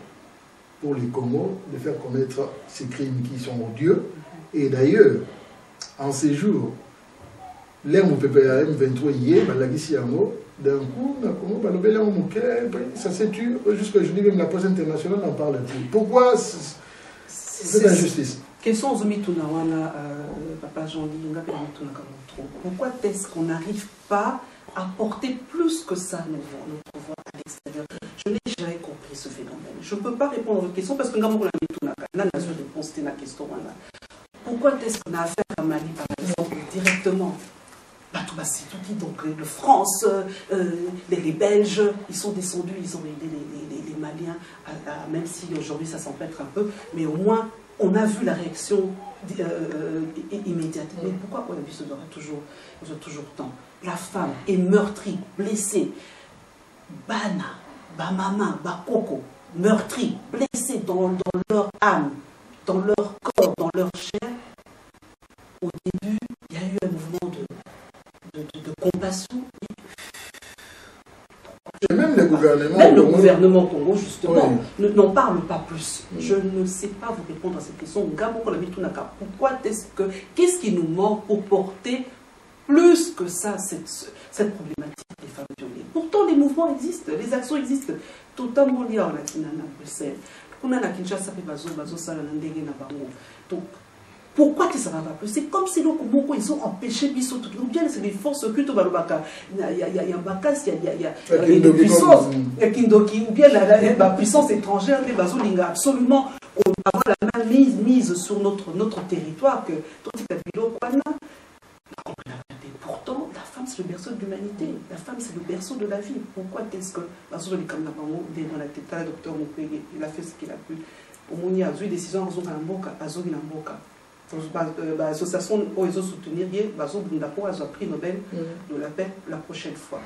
pour les Congos de faire commettre ces crimes qui sont odieux. Et d'ailleurs, en ces jours, l'air où PPAM 23 hier, d'un coup, ça s'est tué. Jusqu'à aujourd'hui, même la presse internationale n'en parle plus. Pourquoi cette injustice? Question aux Omitunawana, Papa Jean-Louis, pourquoi est-ce qu'on n'arrive pas à porter plus que ça notre voix à l'extérieur? Je n'ai jamais compris ce phénomène. Je ne peux pas répondre à votre question parce que nous avons la réponse à la question. Pourquoi est-ce qu'on a affaire à Mali, par exemple, directement? Donc le France, les Belges, ils sont descendus, ils ont aidé les Maliens, même si aujourd'hui ça s'empêtre un peu, mais au moins on a vu la réaction immédiate. Mais pourquoi on a vu ce aura toujours tant? La femme est meurtrie, blessée. Bana, Bamama, Bakoko, meurtrie, blessée dans leur âme, dans leur corps, dans leur chair. Au début, il y a eu un mouvement de compassion. Et même le gouvernement. Même le gouvernement Congo, justement, n'en parle pas plus. Je ne sais pas vous répondre à cette question. Pourquoi qu'est-ce qui nous manque pour porter plus que ça cette problématique des femmes violées? Pourtant, les mouvements existent, les actions existent. Totalement liées à Bruxelles. Donc, pourquoi ça ne va pas plus? C'est comme si ils ont empêché Bissot, ou bien c'est les forces occultes, il y a des puissances, ou bien la puissance étrangère, les absolument avoir la main mise sur notre territoire, que pourtant, la femme c'est le berceau de l'humanité, la femme c'est le berceau de la vie. Pourquoi est-ce que, dans la tête, le docteur Mukwege, il a fait ce qu'il a pu. Au moins, il y a eu des décisions à Zoginamboka. L'association où ils ont soutenu, ils ont pris Nobel de la paix la prochaine fois.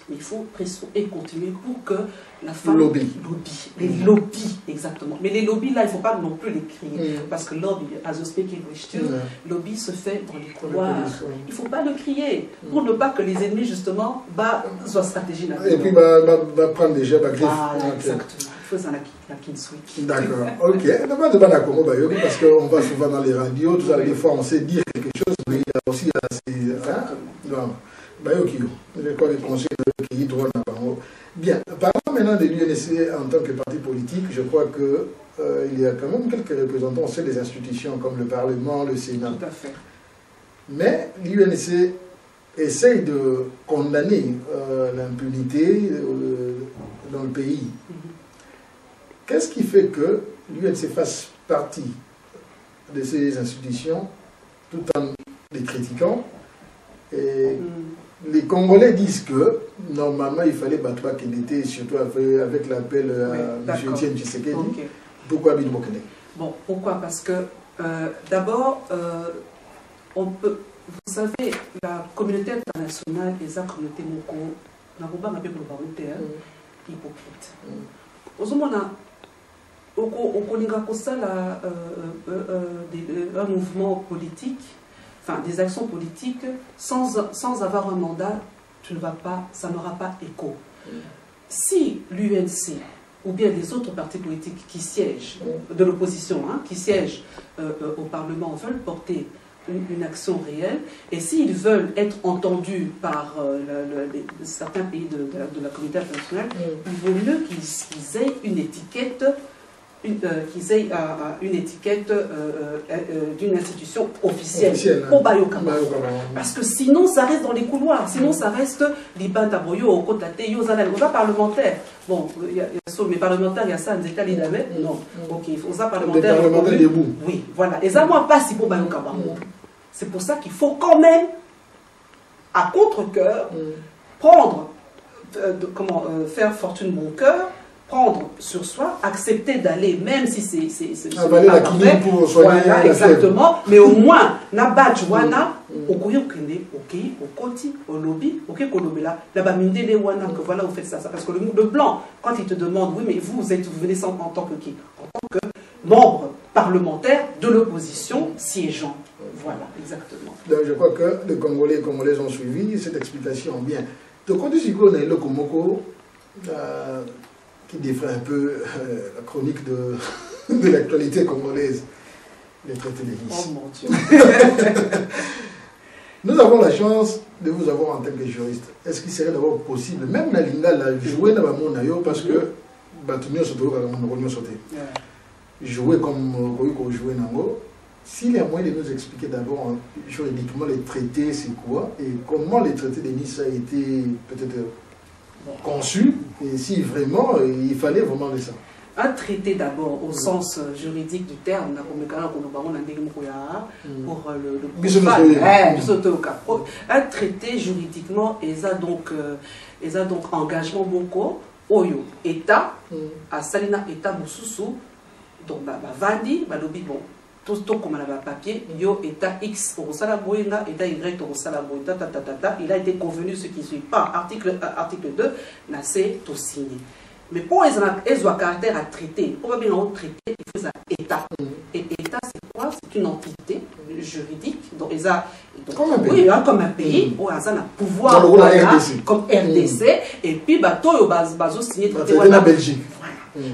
Mais il faut pression et continuer pour que la femme... Les lobbies, exactement. Mais les lobbies, là, il ne faut pas non plus les crier. Parce que lobby, as I speak English too, lobby se fait dans les couloirs. Il ne faut pas le crier. Pour ne pas que les ennemis, justement, soient stratégie. Et puis, prendre déjà la griffe. Exactement. Il faut la kinswik. D'accord. Ok. D'abord, parce qu'on va souvent dans les radios, tout ça, des fois, on sait dire quelque chose, mais il y a aussi... Je crois que conseil qui droit bien. Parlons maintenant de l'UNC en tant que parti politique. Je crois qu'il y a quand même quelques représentants au sein des institutions comme le Parlement, le Sénat. Tout à fait. Mais l'UNC essaye de condamner l'impunité dans le pays. Qu'est-ce qui fait que l'UNC fasse partie de ces institutions tout en les critiquant? Et les Congolais disent que normalement il fallait battre Kenete, surtout avec l'appel à M. Etienne Tshisekedi. Pourquoi Bin Bokene? Bon, pourquoi? Parce que d'abord, on peut, vous savez, la communauté internationale et la communauté Moko n'a pas hypocrite. un mouvement politique, enfin des actions politiques, sans avoir un mandat, ça n'aura pas écho. Si l'UNC ou bien les autres partis politiques qui siègent, de l'opposition, qui siègent au Parlement, veulent porter une action réelle, et s'ils veulent être entendus par certains pays de la communauté internationale, il vaut mieux qu'ils aient une étiquette, d'une institution officielle au Bayokama. Parce que sinon ça reste dans les couloirs, sinon ça reste l'Ibata Boyo au Kotate, Yozana, parlementaire. Bon, il y a sur mes parlementaires, il y a ça, Nzeta Lidame. Non, ok, il faut ça parlementaire. Oui, voilà. Et ça, moi, pas si pour Bayokama. C'est pour ça qu'il faut quand même, à contre-cœur, prendre, faire fortune bon cœur, prendre sur soi, accepter d'aller, même si c'est avaler la clinique pour soigner la exactement, mais au moins, na badge wana, au koyo kende, ok, au koti, au lobby, ok, kolobela, la bamindele wana, que voilà, vous faites ça, parce que le blanc, quand il te demande, oui, mais vous venez sans en tant que qui? En tant que membre parlementaire de l'opposition siégeant. Voilà, exactement. Donc je crois que les Congolais et Congolaises ont suivi cette explication bien. Donc quand tu connais le Komoko, qui défrait un peu la chronique de l'actualité congolaise, les traités de Nice. Oh mon Dieu. Nous avons la chance de vous avoir en tant que juriste. Est-ce qu'il serait d'abord possible, même la Lingala, jouer dans le monde, parce que Batunio sauté, jouer comme Koyuko jouer Nango, s'il y a moyen de nous expliquer d'abord juridiquement les traités, c'est quoi, et comment les traités de Nice a été peut-être conçu, et si vraiment il fallait vraiment de ça. Un traité d'abord au sens juridique du terme, pour un traité juridiquement, ils ont donc engagement beaucoup, Oyo, État, à Salina État Moussousou, donc Vandi, Balobi, bon. Tout comme on a papier, yo état X au Salaboïna, état Y au Salaboïna, il a été convenu ce qui suit pas. Article 2, n'a c'est tout signé. Mais pour les ont caractère à traiter, pour bien traiter, il faut un état. Et état, c'est quoi? C'est une entité juridique. Donc, comme un pays. Oui, comme un pays, où ils ont un pouvoir comme RDC, et puis, bateau, bazo signé traité en Belgique.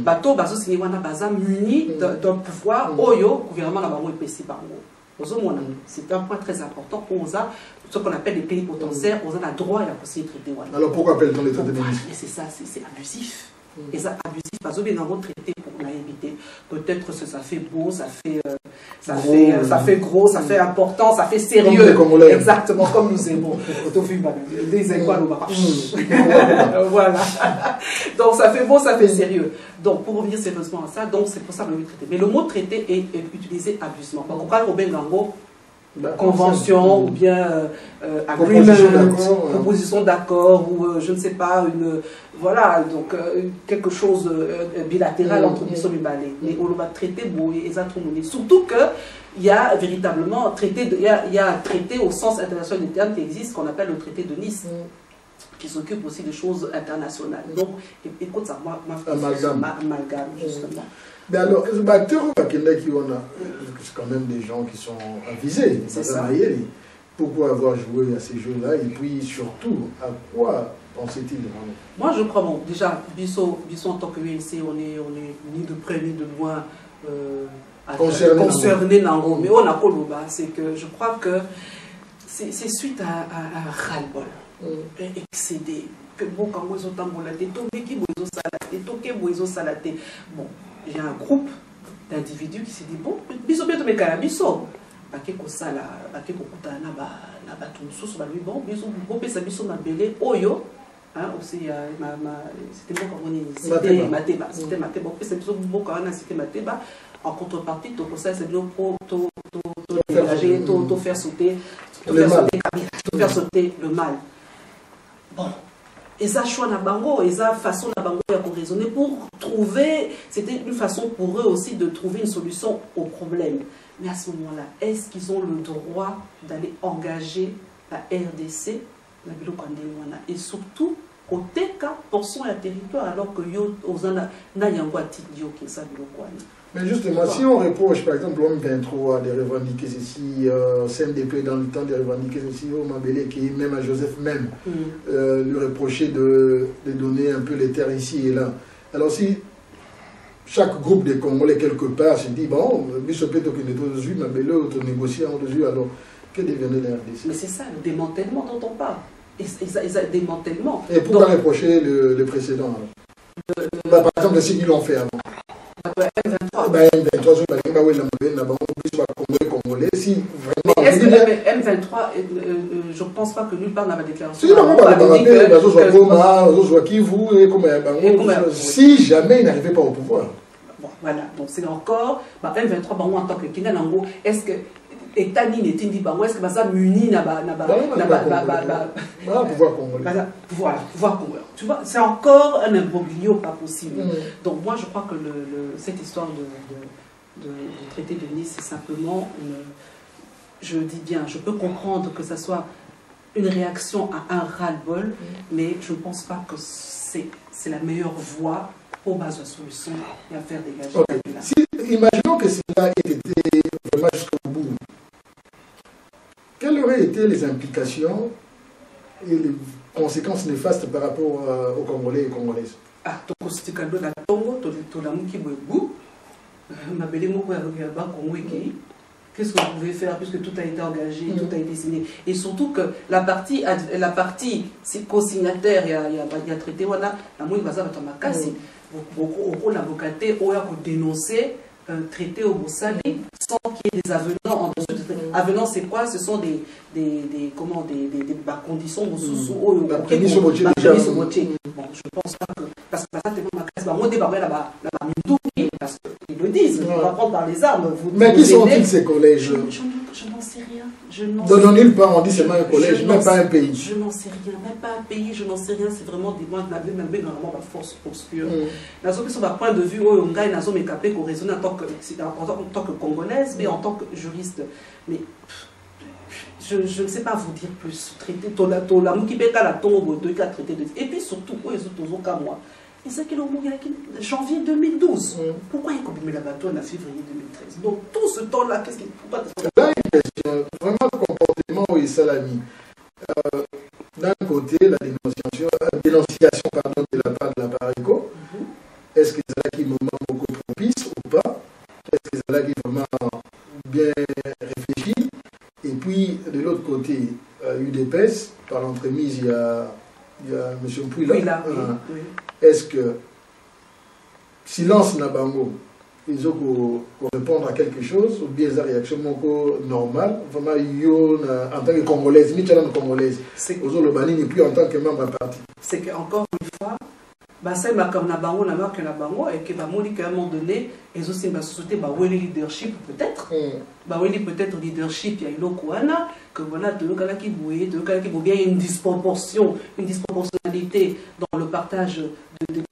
Bateau bazo signé wana baza muni d'un pouvoir oyo gouvernement na bango epesi bango. C'est un point très important pour ce qu'on appelle les pays potentiaires, on a le droit à la possible traité wana. Alors pourquoi appelle-t-on les traités de Nice? C'est ça, c'est abusif. Et ça abusif parce que bien dans votre traité pour la éviter. Peut-être que ça fait beau, ça fait gros, ça fait important, ça fait sérieux. Exactement comme nous aimons. Voilà. Donc ça fait beau, ça fait sérieux. Donc pour revenir sérieusement à ça, donc c'est pour ça que le traité. Mais le mot traité est utilisé abusivement. Donc on parle au Bengango, convention ou bien agreement, proposition d'accord ou je ne sais pas voilà donc quelque chose bilatéral entre les sommes balais. Mais on va traiter surtout que il y a véritablement traité il y a un traité au sens international du terme qui existe qu'on appelle le traité de Nice. Qui s'occupe aussi des choses internationales. Donc, écoute ça, amalgame, justement. Mais alors, les acteurs, c'est quand même des gens qui sont avisés. C'est ça. Pourquoi avoir joué à ces jeux-là? Et puis, surtout, à quoi pensait-il vraiment? Moi, je crois, bon, déjà, Bissot en tant que UNC, on est ni de près ni de loin concerné Nango. Mais on a Koloba, c'est que je crois que c'est suite à un ras-le-bol. Excédé que bon quand ils ont tamboulaté qui bon il y a un groupe d'individus qui s'est dit bon biso bientôt mes carabiso bakeko sala bakeko kutana na batu mususu ba lui bon biso bopesa biso mabele oyo aussi c'était bon comme on dit c'était Mateba opesa biso boka wana c'était Mateba en contrepartie to ça c'est bien pour to faire sauter le mal. Bon, et ça choix na bango, et ça façon na bango à raisonner pour trouver, c'était une façon pour eux aussi de trouver une solution au problème. Mais à ce moment-là, est-ce qu'ils ont le droit d'aller engager la RDC, et surtout Koteka portion à territoire alors que yo ozana na yango atidio qui ça biloko. Mais justement, si on reproche par exemple l'homme 23 de revendiquer ceci, CNDP dans le temps de revendiquer ceci, au Mabélé qui même à Joseph même lui reprocher de donner un peu les terres ici et là. Alors si chaque groupe de Congolais quelque part se dit bon, Bissopé Tokineto Mabélé auto négocier entre eux, alors que devenait la RDC? Mais c'est ça le démantèlement dont on parle. Et ça démantèlement. Et pourquoi reprocher le précédent? Par exemple, ce qu'ils l'ont fait avant. M23, si vraiment. Est-ce que le M23, je ne pense pas que nulle part dans la déclaration. Si jamais il n'arrivait pas au pouvoir. Bon, voilà, donc c'est encore M23 en tant que Kinanango. Est-ce que État n'est dit est-ce que ça muni pouvoir congolais. Tu vois, c'est encore un imbroglio pas possible. Donc moi je crois que cette histoire de traité de Nice, c'est simplement je dis bien, je peux comprendre que ça soit une réaction à un ras-le-bol, mais je ne pense pas que c'est la meilleure voie pour base de solution et à faire dégager. Okay. Imaginons que cela ait été vraiment jusqu'au bout. Quelles auraient été les implications et les conséquences néfastes par rapport aux Congolais et Congolaises? Qu'est-ce que vous pouvez faire puisque tout a été engagé, tout a été signé? Et surtout que la partie co-signataire, il y a traité, voilà, la mouille va beaucoup l'avocaté, on a dénoncé un traité au Boussali sans qu'il y ait des avenants en dessous. Avenants, c'est quoi? Ce sont des conditions bon, je pense pas que parce que ça parce qu'ils le disent, on va prendre par les armes. Mais qui sont-ils ces collèges? Je n'en sais rien. Dans nulle part, on dit seulement un collège, même pas un pays. Je n'en sais rien, même pas un pays, je n'en sais rien. C'est vraiment des mots de normalement la force obscure. Nous avons point de vue, on gagne, nous avons écapé qu'on raisonne en tant que Congolaise, mais en tant que juriste. Mais je ne sais pas vous dire plus. Traité, et puis surtout, et c'est qu'il a janvier 2012. Pourquoi il a combiné la bateau en février 2013? Donc tout ce temps-là, qu'est-ce qu'il faut pas... Là, une question, vraiment le comportement où il salami. D'un côté, la dénonciation de la part de la Parico. Est-ce que c'est là qui est moment beaucoup propice ou pas? Est-ce que c'est là qui est vraiment bien réfléchi? Et puis, de l'autre côté, UDPS, par l'entremise, il y a M. Pouila. Oui. Est-ce que silence Nabango, ils ont répondre à quelque chose, ou bien la réaction normale, vraiment, en tant que Congolaise, ni Congolaise, aux autres Bani, et puis en tant que membre parti. C'est qu'encore une fois, c'est ma comme Nabango, la marque Nabango, et qu'à un moment donné, ils aussi ma société, le leadership peut-être, peut-être leadership, il y a une Okouana, que voilà, de l'Okana qui bouille, de l'Okana qui bouille, il y a une disproportionnalité dans le partage de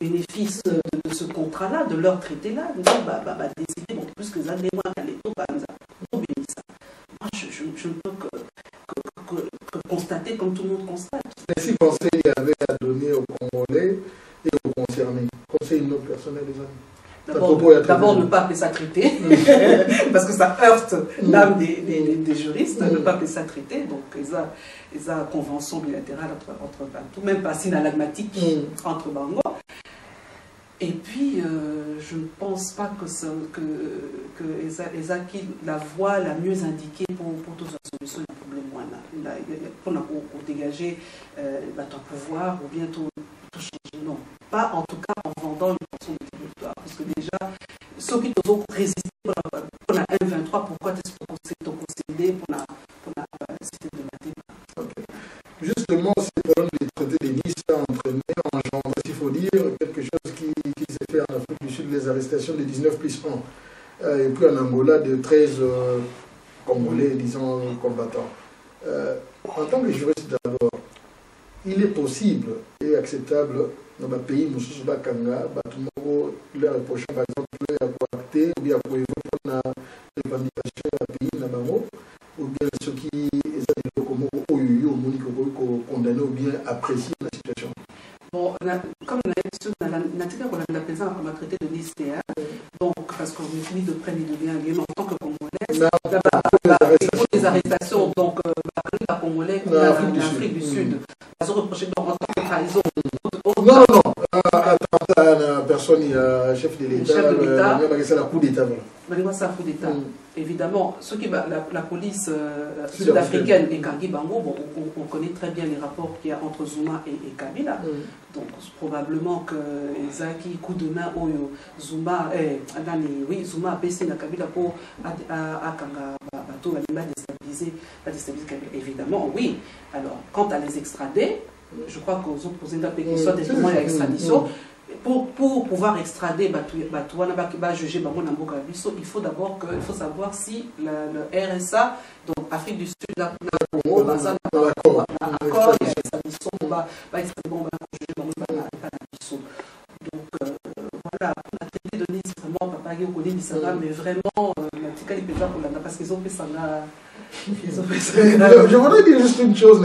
bénéfices de ce contrat-là, de leur traité-là. Donc, décider beaucoup plus que ça, les mois qu'à l'étau, par exemple. Moi, je ne peux que constater comme tout le monde constate. Mais si conseil il y avait à donner aux Congolais et aux concernés, conseil non personnel des amis. D'abord, ne pas appeler ça traité, parce que ça heurte l'âme des juristes, ne pas appeler ça traité. Donc, ils ont une convention bilatérale entre tout, même pas synalagmatique entre Bango. Et puis, je ne pense pas que la voie la mieux indiquée pour toute la solution du problème, pour dégager ton pouvoir ou bien tout changer. Non, pas en tout cas en vendant une portion du territoire. Parce que déjà, ceux qui ont résisté pour la M23, pourquoi est-ce que vous concédé pour la cité de la débat? Justement, c'est problème des traités de Nice entraîné en genre, il faut dire, quelque chose qui s'est fait en Afrique du Sud, les arrestations de 19 plus 1. Et puis en Angola, de 13 Congolais, disons, combattants. En tant que juriste d'abord, il est possible et acceptable dans le pays, nous sommes leur reprochant par exemple leur acté ou bien pour évoquer la revendication du pays ou bien ceux qui ont condamné ou bien apprécié la situation. Afrique du Sud. Ils ont reproché de trahison. Non, personne, il y a chef de l'État, c'est la coup d'État. C'est un coup d'État. Évidemment, la police sud-africaine et Kangi Bango, bon, on connaît très bien les rapports qu'il y a entre Zuma et Kabila. Donc, probablement que Zaki, coup de main, Zuma a baissé la Kabila pour Kanga Bato, va déstabiliser Kabila. Évidemment, oui. Alors, quant à les extrader, je crois qu'aux autres posés qu'il soit des témoins à l'extradition. Pour pouvoir extrader Batouana, juger Bango Namboka Bisso, il faut d'abord savoir si le RSA, donc Afrique du Sud, l'accord, donc voilà, on a traité de Nice, vraiment, Papa Gué, mais vraiment, parce qu'ils ont fait ça là. Je voudrais dire juste une chose,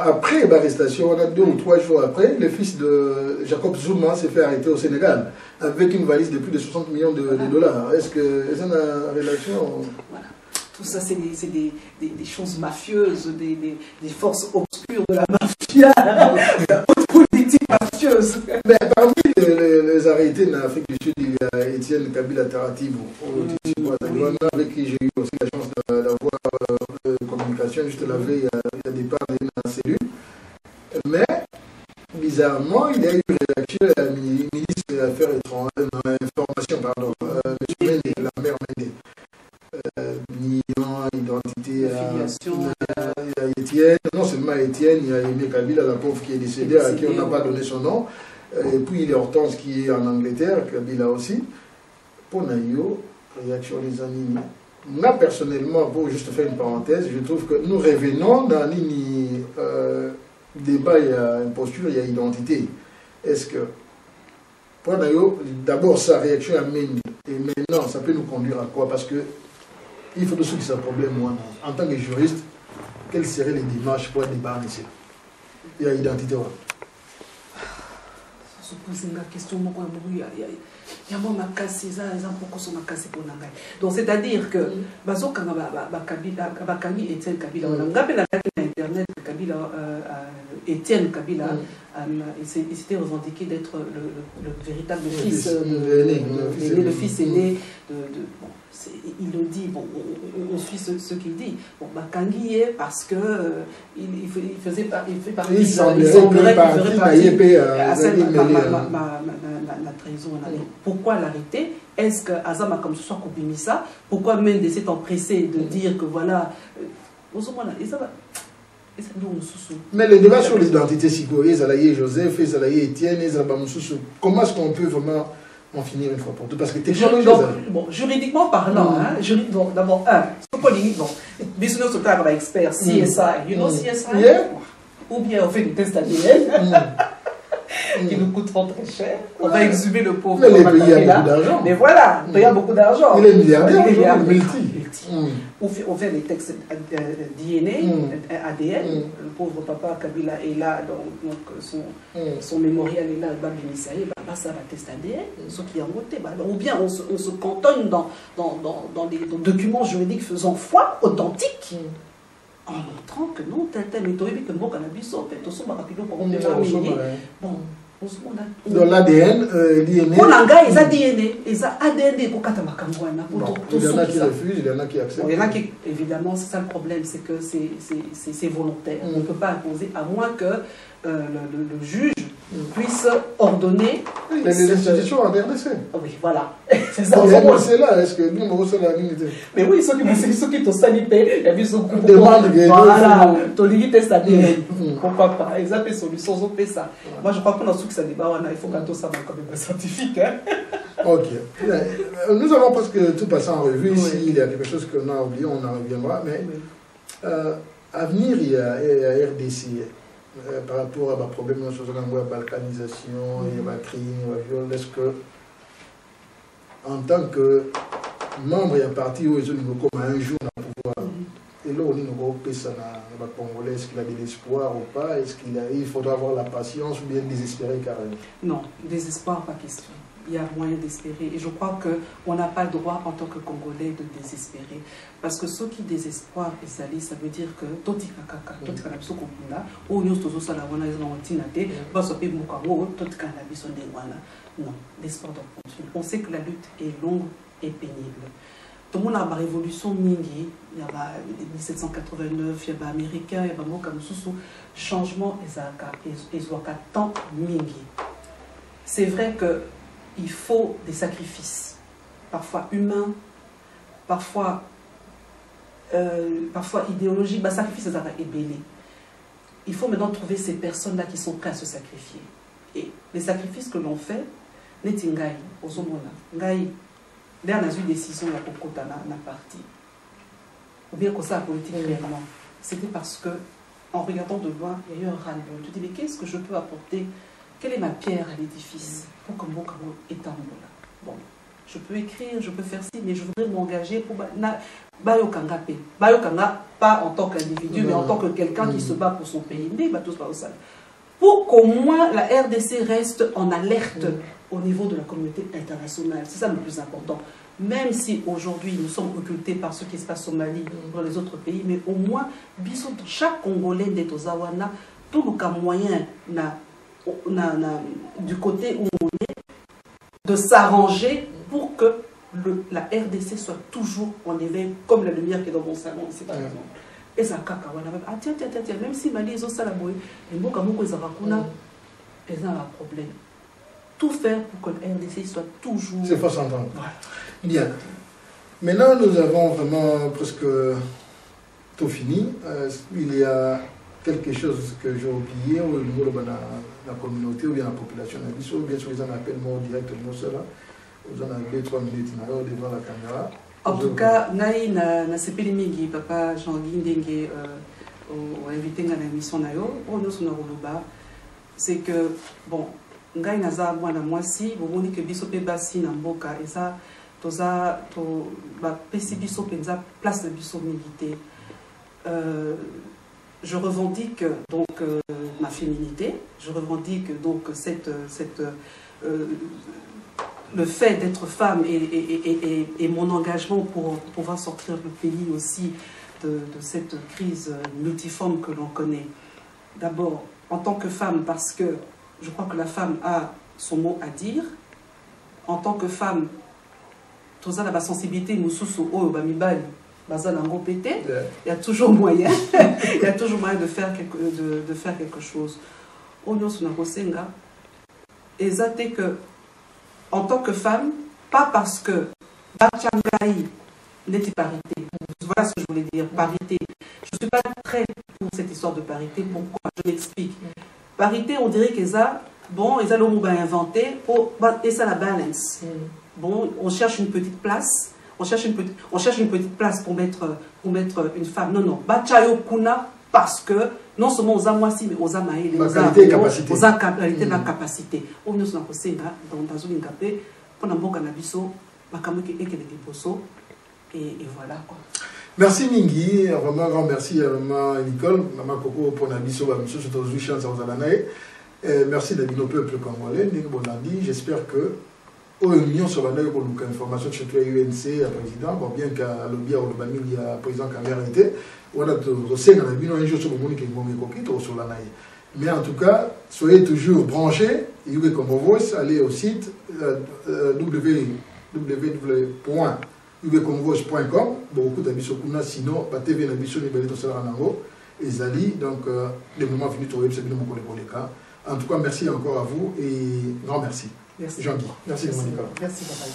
après l'arrestation, 2 ou 3 jours après, le fils de Jacob Zuma s'est fait arrêter au Sénégal avec une valise de plus de 60 millions de dollars. Est-ce que c'est une relation? Voilà. Tout ça, c'est des choses mafieuses, des forces obscures de la mafia, la haute politique mafieuse. Mais parmi les arrêtés en Afrique du Sud, il y a Étienne Kabila Taratibu, avec qui j'ai eu aussi la chance d'avoir communication juste la veille à départ de la cellule. Mais, bizarrement, il y a eu une réaction à la ministre des Affaires étrangères, information, pardon, M. Mende, la mère Mende. Niant, identité à Étienne, non seulement Étienne, il y a Aimé Kabila, la pauvre qui est décédée, à qui on n'a pas donné son nom. Et puis il y a Hortense qui est en Angleterre, Kabila aussi. Pour Nayo, réaction des animaux. Moi, personnellement, pour juste faire une parenthèse, je trouve que nous revenons dans un débat, il y a une posture, il y a identité. Est-ce que, pour Nayo, d'abord sa réaction à Mendy, et maintenant, ça peut nous conduire à quoi? Parce que il faut que ce qui soit un problème, moi, en tant que juriste, quelles seraient les démarches pour débarrasser ici? Il y a identité. Se pose une question, il y a mon casse, ils ont beaucoup son casse pour la gagne. Donc, c'est-à-dire que, Bazo Kabila, Étienne Kabila, on a rappelé la internet que Kabila, Étienne Kabila, il s'était revendiqué d'être le véritable fils, le fils aîné il le dit, bon, on suit ce qu'il dit. Bon, Kangi est parce que il fait partie, il semblerait qu'il ferait partie la trahison. Pourquoi l'arrêter? Est-ce que Azama, comme ce soit Koubimissa, pourquoi Mendes s'est empressé de dire que voilà, mais le débat sur l'identité, Ezalaïe Joseph, Ezalaïe Étienne, comment est-ce qu'on peut vraiment en finir une fois pour toutes? Parce que bon, juridiquement parlant, d'abord, business expert, CSI, you know CSI? Ou bien on fait des tests ADN qui nous coûteront très cher. On va exhumer le pauvre. Mais les pays ont beaucoup d'argent. Mais voilà, il y a beaucoup d'argent. Il est milliardaire, on fait les tests DNA, ADN. Le pauvre papa Kabila est là, donc son mémorial est là, ça va tester ADN, ce qui est en beauté. Ou bien on se cantonne dans des documents juridiques faisant foi, authentiques, en montrant que non, tel méthode que bon cannabis, en fait, bon. Dans l'ADN, l'INA. Pour l'anga, ils ont DNA. Ils ont ADN pour Katamakangwana. Il y en a qui refusent, il y en a qui acceptent. Il y en a qui, évidemment, c'est ça le problème, c'est que c'est volontaire. On ne peut pas imposer, à moins que le juge puisse ordonner. Les institutions en RDC. Oui, voilà. C'est ça. C'est là, est-ce que nous, on la l'unité? Mais oui, ceux qui t'ont salipé, il y a vu ce groupe. Voilà, ton limite c'est ADN. Pourquoi pas? Ils ont fait solution, ils ont fait ça. Moi, je crois qu'on a su que ça débat, il faut qu'un ça va quand même scientifique. Ok. Nous avons presque tout passé en revue. S'il y a quelque chose qu'on a oublié, on en reviendra. Mais à venir, il y a RDC. Par rapport à ma problème sur la balkanisation, il y a la crime, il y a est-ce que, en tant que membre et parti où ils ont comme un jour dans le pouvoir, et là on est ça dans le Congolais, est-ce qu'il a de l'espoir ou pas? Est-ce qu'il faudra avoir la patience ou bien désespérer carrément? Non, désespoir, pas question. il y a moyen d'espérer. Et je crois qu'on n'a pas le droit en tant que Congolais de désespérer. Parce que ceux qui désespoir, ça veut dire que non, l'espoir doit continuer. On sait que la lutte est longue et pénible. Tout le monde a la révolution mingi, il y a 1789, il y a américain, il y a moka mususu, changement et tant mingi. C'est vrai que il faut des sacrifices, parfois humains, parfois idéologiques, bah sacrifices ça va ébélé. Il faut maintenant trouver ces personnes-là qui sont prêtes à se sacrifier. Et les sacrifices que l'on fait, n'est ngai, ozomona, ngai. Là, on a eu une décision à Kokota na parti. Ou bien que ça a politique clairement. C'était parce que, en regardant de loin, il y a eu un ras-le-bol. Tu dis, mais qu'est-ce que je peux apporter? Quelle est ma pierre à l'édifice pour que mon camo est en là? Bon, je peux écrire, je peux faire ci, mais je voudrais m'engager pour Bayokanga, pas en tant qu'individu, mais en tant que quelqu'un qui se bat pour son pays. Pour qu'au moins la RDC reste en alerte au niveau de la communauté internationale. C'est ça le plus important. Même si aujourd'hui nous sommes occultés par ce qui se passe au Mali, dans les autres pays, mais au moins, chaque Congolais d'Etozawana, tout le cas moyen du côté où on est, de s'arranger pour que la RDC soit toujours en éveil, comme la lumière qui est dans mon salon ici par exemple. Et ça tiens, même si Mali ils ont ça la boue, et moi comme ils ont un problème. Tout faire pour que la RDC soit toujours... C'est fort s'entendre. Voilà. Bien. Maintenant, nous avons vraiment presque tout fini. Il y a quelque chose que j'ai oublié au niveau de la communauté ou bien la population. Bien sûr, ils en appellent moi directement cela. Vous en avez 2-3 minutes devant la caméra. En tout cas, naï na sepeli mingi papa Jean-Guy Ndenge invité à l'émission nayo. C'est que bon, ngai naza mwana mwasi, bomoni que biso pe basi na mboka eza toza to ba pesi biso penza place de biso milité. Je revendique donc ma féminité, je revendique donc le fait d'être femme et mon engagement pour pouvoir sortir le pays aussi de cette crise multiforme que l'on connaît. D'abord, en tant que femme, parce que je crois que la femme a son mot à dire. En tant que femme, tout ça, la sensibilité, nous il y a toujours moyen, il y a toujours moyen de faire quelque chose. Exact que en tant que femme, pas parce que Bachangaï n'est parité. Voilà ce que je voulais dire, parité. Je ne suis pas très pour cette histoire de parité. Pourquoi? Je m'explique. Parité, on dirait qu'ils ont, bon, ils ont inventé pour et ça la balance. Bon, on cherche une petite place. On cherche une petite place pour mettre une femme. Non, non. Bachayo Kuna parce que non seulement aux amoisi mais aux amaïs, aux qualité de la capacité. On nous a posé dans une ingapé pour un bon cannabiso, makamuki et poso et voilà quoi. Merci Mingi, vraiment grand merci à maman Nicole, maman Coco pour Nabiso, monsieur surtout chance aux Alanaï. Merci d'être nos peuples congolais. J'espère que au Union sur la pour nous information sur le UNC à président, bon bien qu'à l'objet au Lubami il y a président Cameroun était, on a aussi un jour sur le monde qui est sur la naïe. Mais en tout cas, soyez toujours branchés. Et comme vous allez au site www.ubeconvoice.com. Beaucoup d'amis sinon, TV n'abisso ni belito sera nango. Et Zali, donc les moments finis trouver c'est bien mon collègue. En tout cas, merci encore à vous et grand merci. Merci. Jean-Guy. Merci Monica. Merci papa.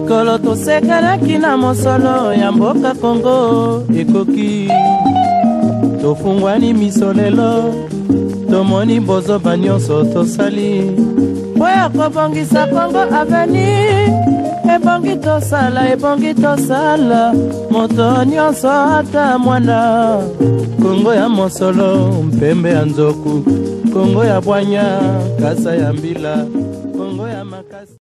mikolo tosekalaki na mosolo ya mboka Kongo ekoki tofungwani miso lelo tomoni bozoba nyonso tosali po ya kobongisa Kongo aveni ebongi tosala moto nyonso ata mwana Kongo ya mosolo mpembe ya nzoku Kongo ya bwanya kasa ya mbila Kongo ya makasi